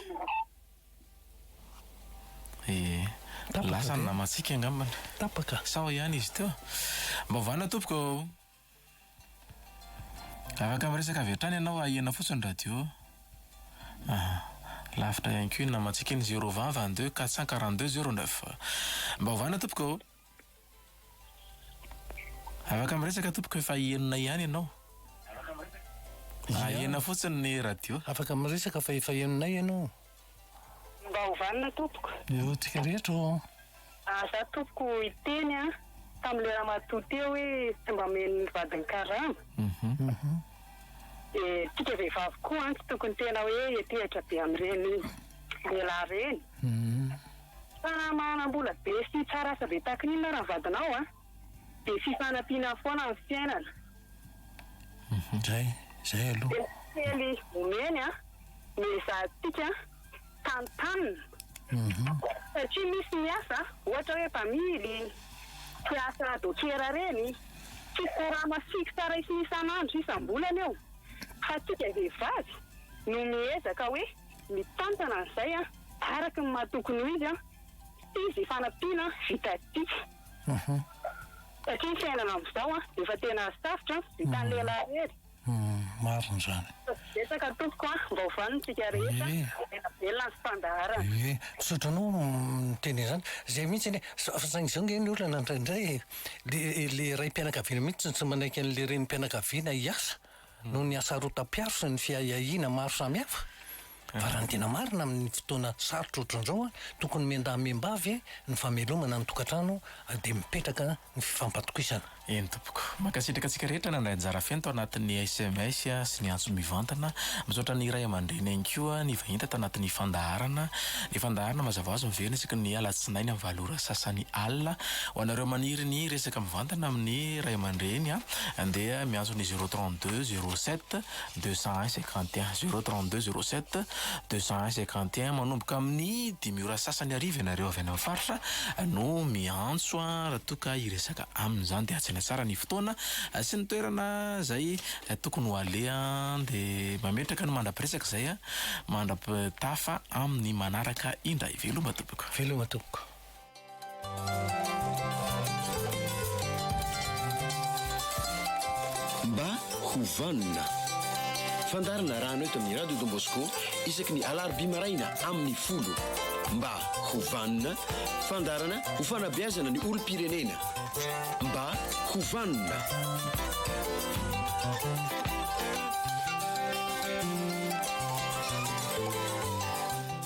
Lasa ny namatsika angambana. Tapaka. Sao ihany izy teo. Mba vana tompoko. Afaka miresaka avy hatrany ianao ahena fotsiny radio. Lavitra ihany koa namatsika ny 020 22 442 09. Mba vana tompoko. Afaka miresaka tompoko efa enina ihany ianao. Ahena fotsiny ny radio. Afaka miresaka fa efa enonay ianao. Mba hovanina tompoko. Eo tsika rehetra. Za tompoko iteny a tamin'ny lera matoa teo hoe tsy mba meny vadiny karama. Tika vehivavy koa tsy tokony tena hoe etehatra be amin'ireny lehilahy reny. Fa manam-bola be sy tsara asa be takin'inona raha vadinao a dia fifanampiana foana amin'ny fiainana. Zay aloha. Kely omeny a mizaha tika tantanina. Satria misy miasa ohatra hoe mpamily mpiasa dokera reny tsy korama fiky tsara isan'andro isam-bolana eo. Fa tika vehivavy no miezaka hoe mitantana an'izay a araka ny mahatokony ho izy a izy fanampiana vita tika. Satria ny fiainana amin'izao a efa tena sarotra vitan'ny lehilahy rery. Marina zany. Betsaka tompoko a mba hovanitsika rehetra tena velona ny fandaharana. Sotranao teny zany zay mihitsy fa saingy izao nge ny olona indraindray le ray mpianakaviana mihitsy tsy manaiky an'le reny mpianakaviana hiasa noho ny asa rotam-piaro sy ny fiahiahiana maro samihafa. Fa raha ny tena marina amin'ny fotoana sarotra ohatran'izao a tokony miambavy ny famelomana ny tokantrano dia mipetraka ny fifampatokisana. Eny tompoko. Makasitraka antsika rehetra nandray anjara fiaina tao anatin'ny SMS sy ny antso mivantana. Misaotra ny iray aman-dreny ihany koa ny vahita tao anatin'ny fandaharana. Ny fandaharana mazava ho azy miverina isaka ny alatsinainy amin'ny valora sasany alina. Ho anareo maniry ny resaka mivantana amin'ny iray aman-dreny andeha miantso ny 032 07 201 51 032 07 201 51 manomboka amin'ny 10 ora sasany ariva ianareo avy any amin'ny faritra no miantso raha toka hiresaka amin'izany dia atsina tsara ny fotoana sy ny toerana zay tokony ho alea dia mametraka ny mandrapiresaka zay mandrapitafa amin'ny manaraka indray veloma tompoko. Veloma tompoko. Mba hovanina fandarana rano eto amin'ny radio Don Bosco isaky ny alarobia maraina amin'ny folo. Mba hovanina fandarana ho fanabeazana ny olom-pirenena. Mba hovanina.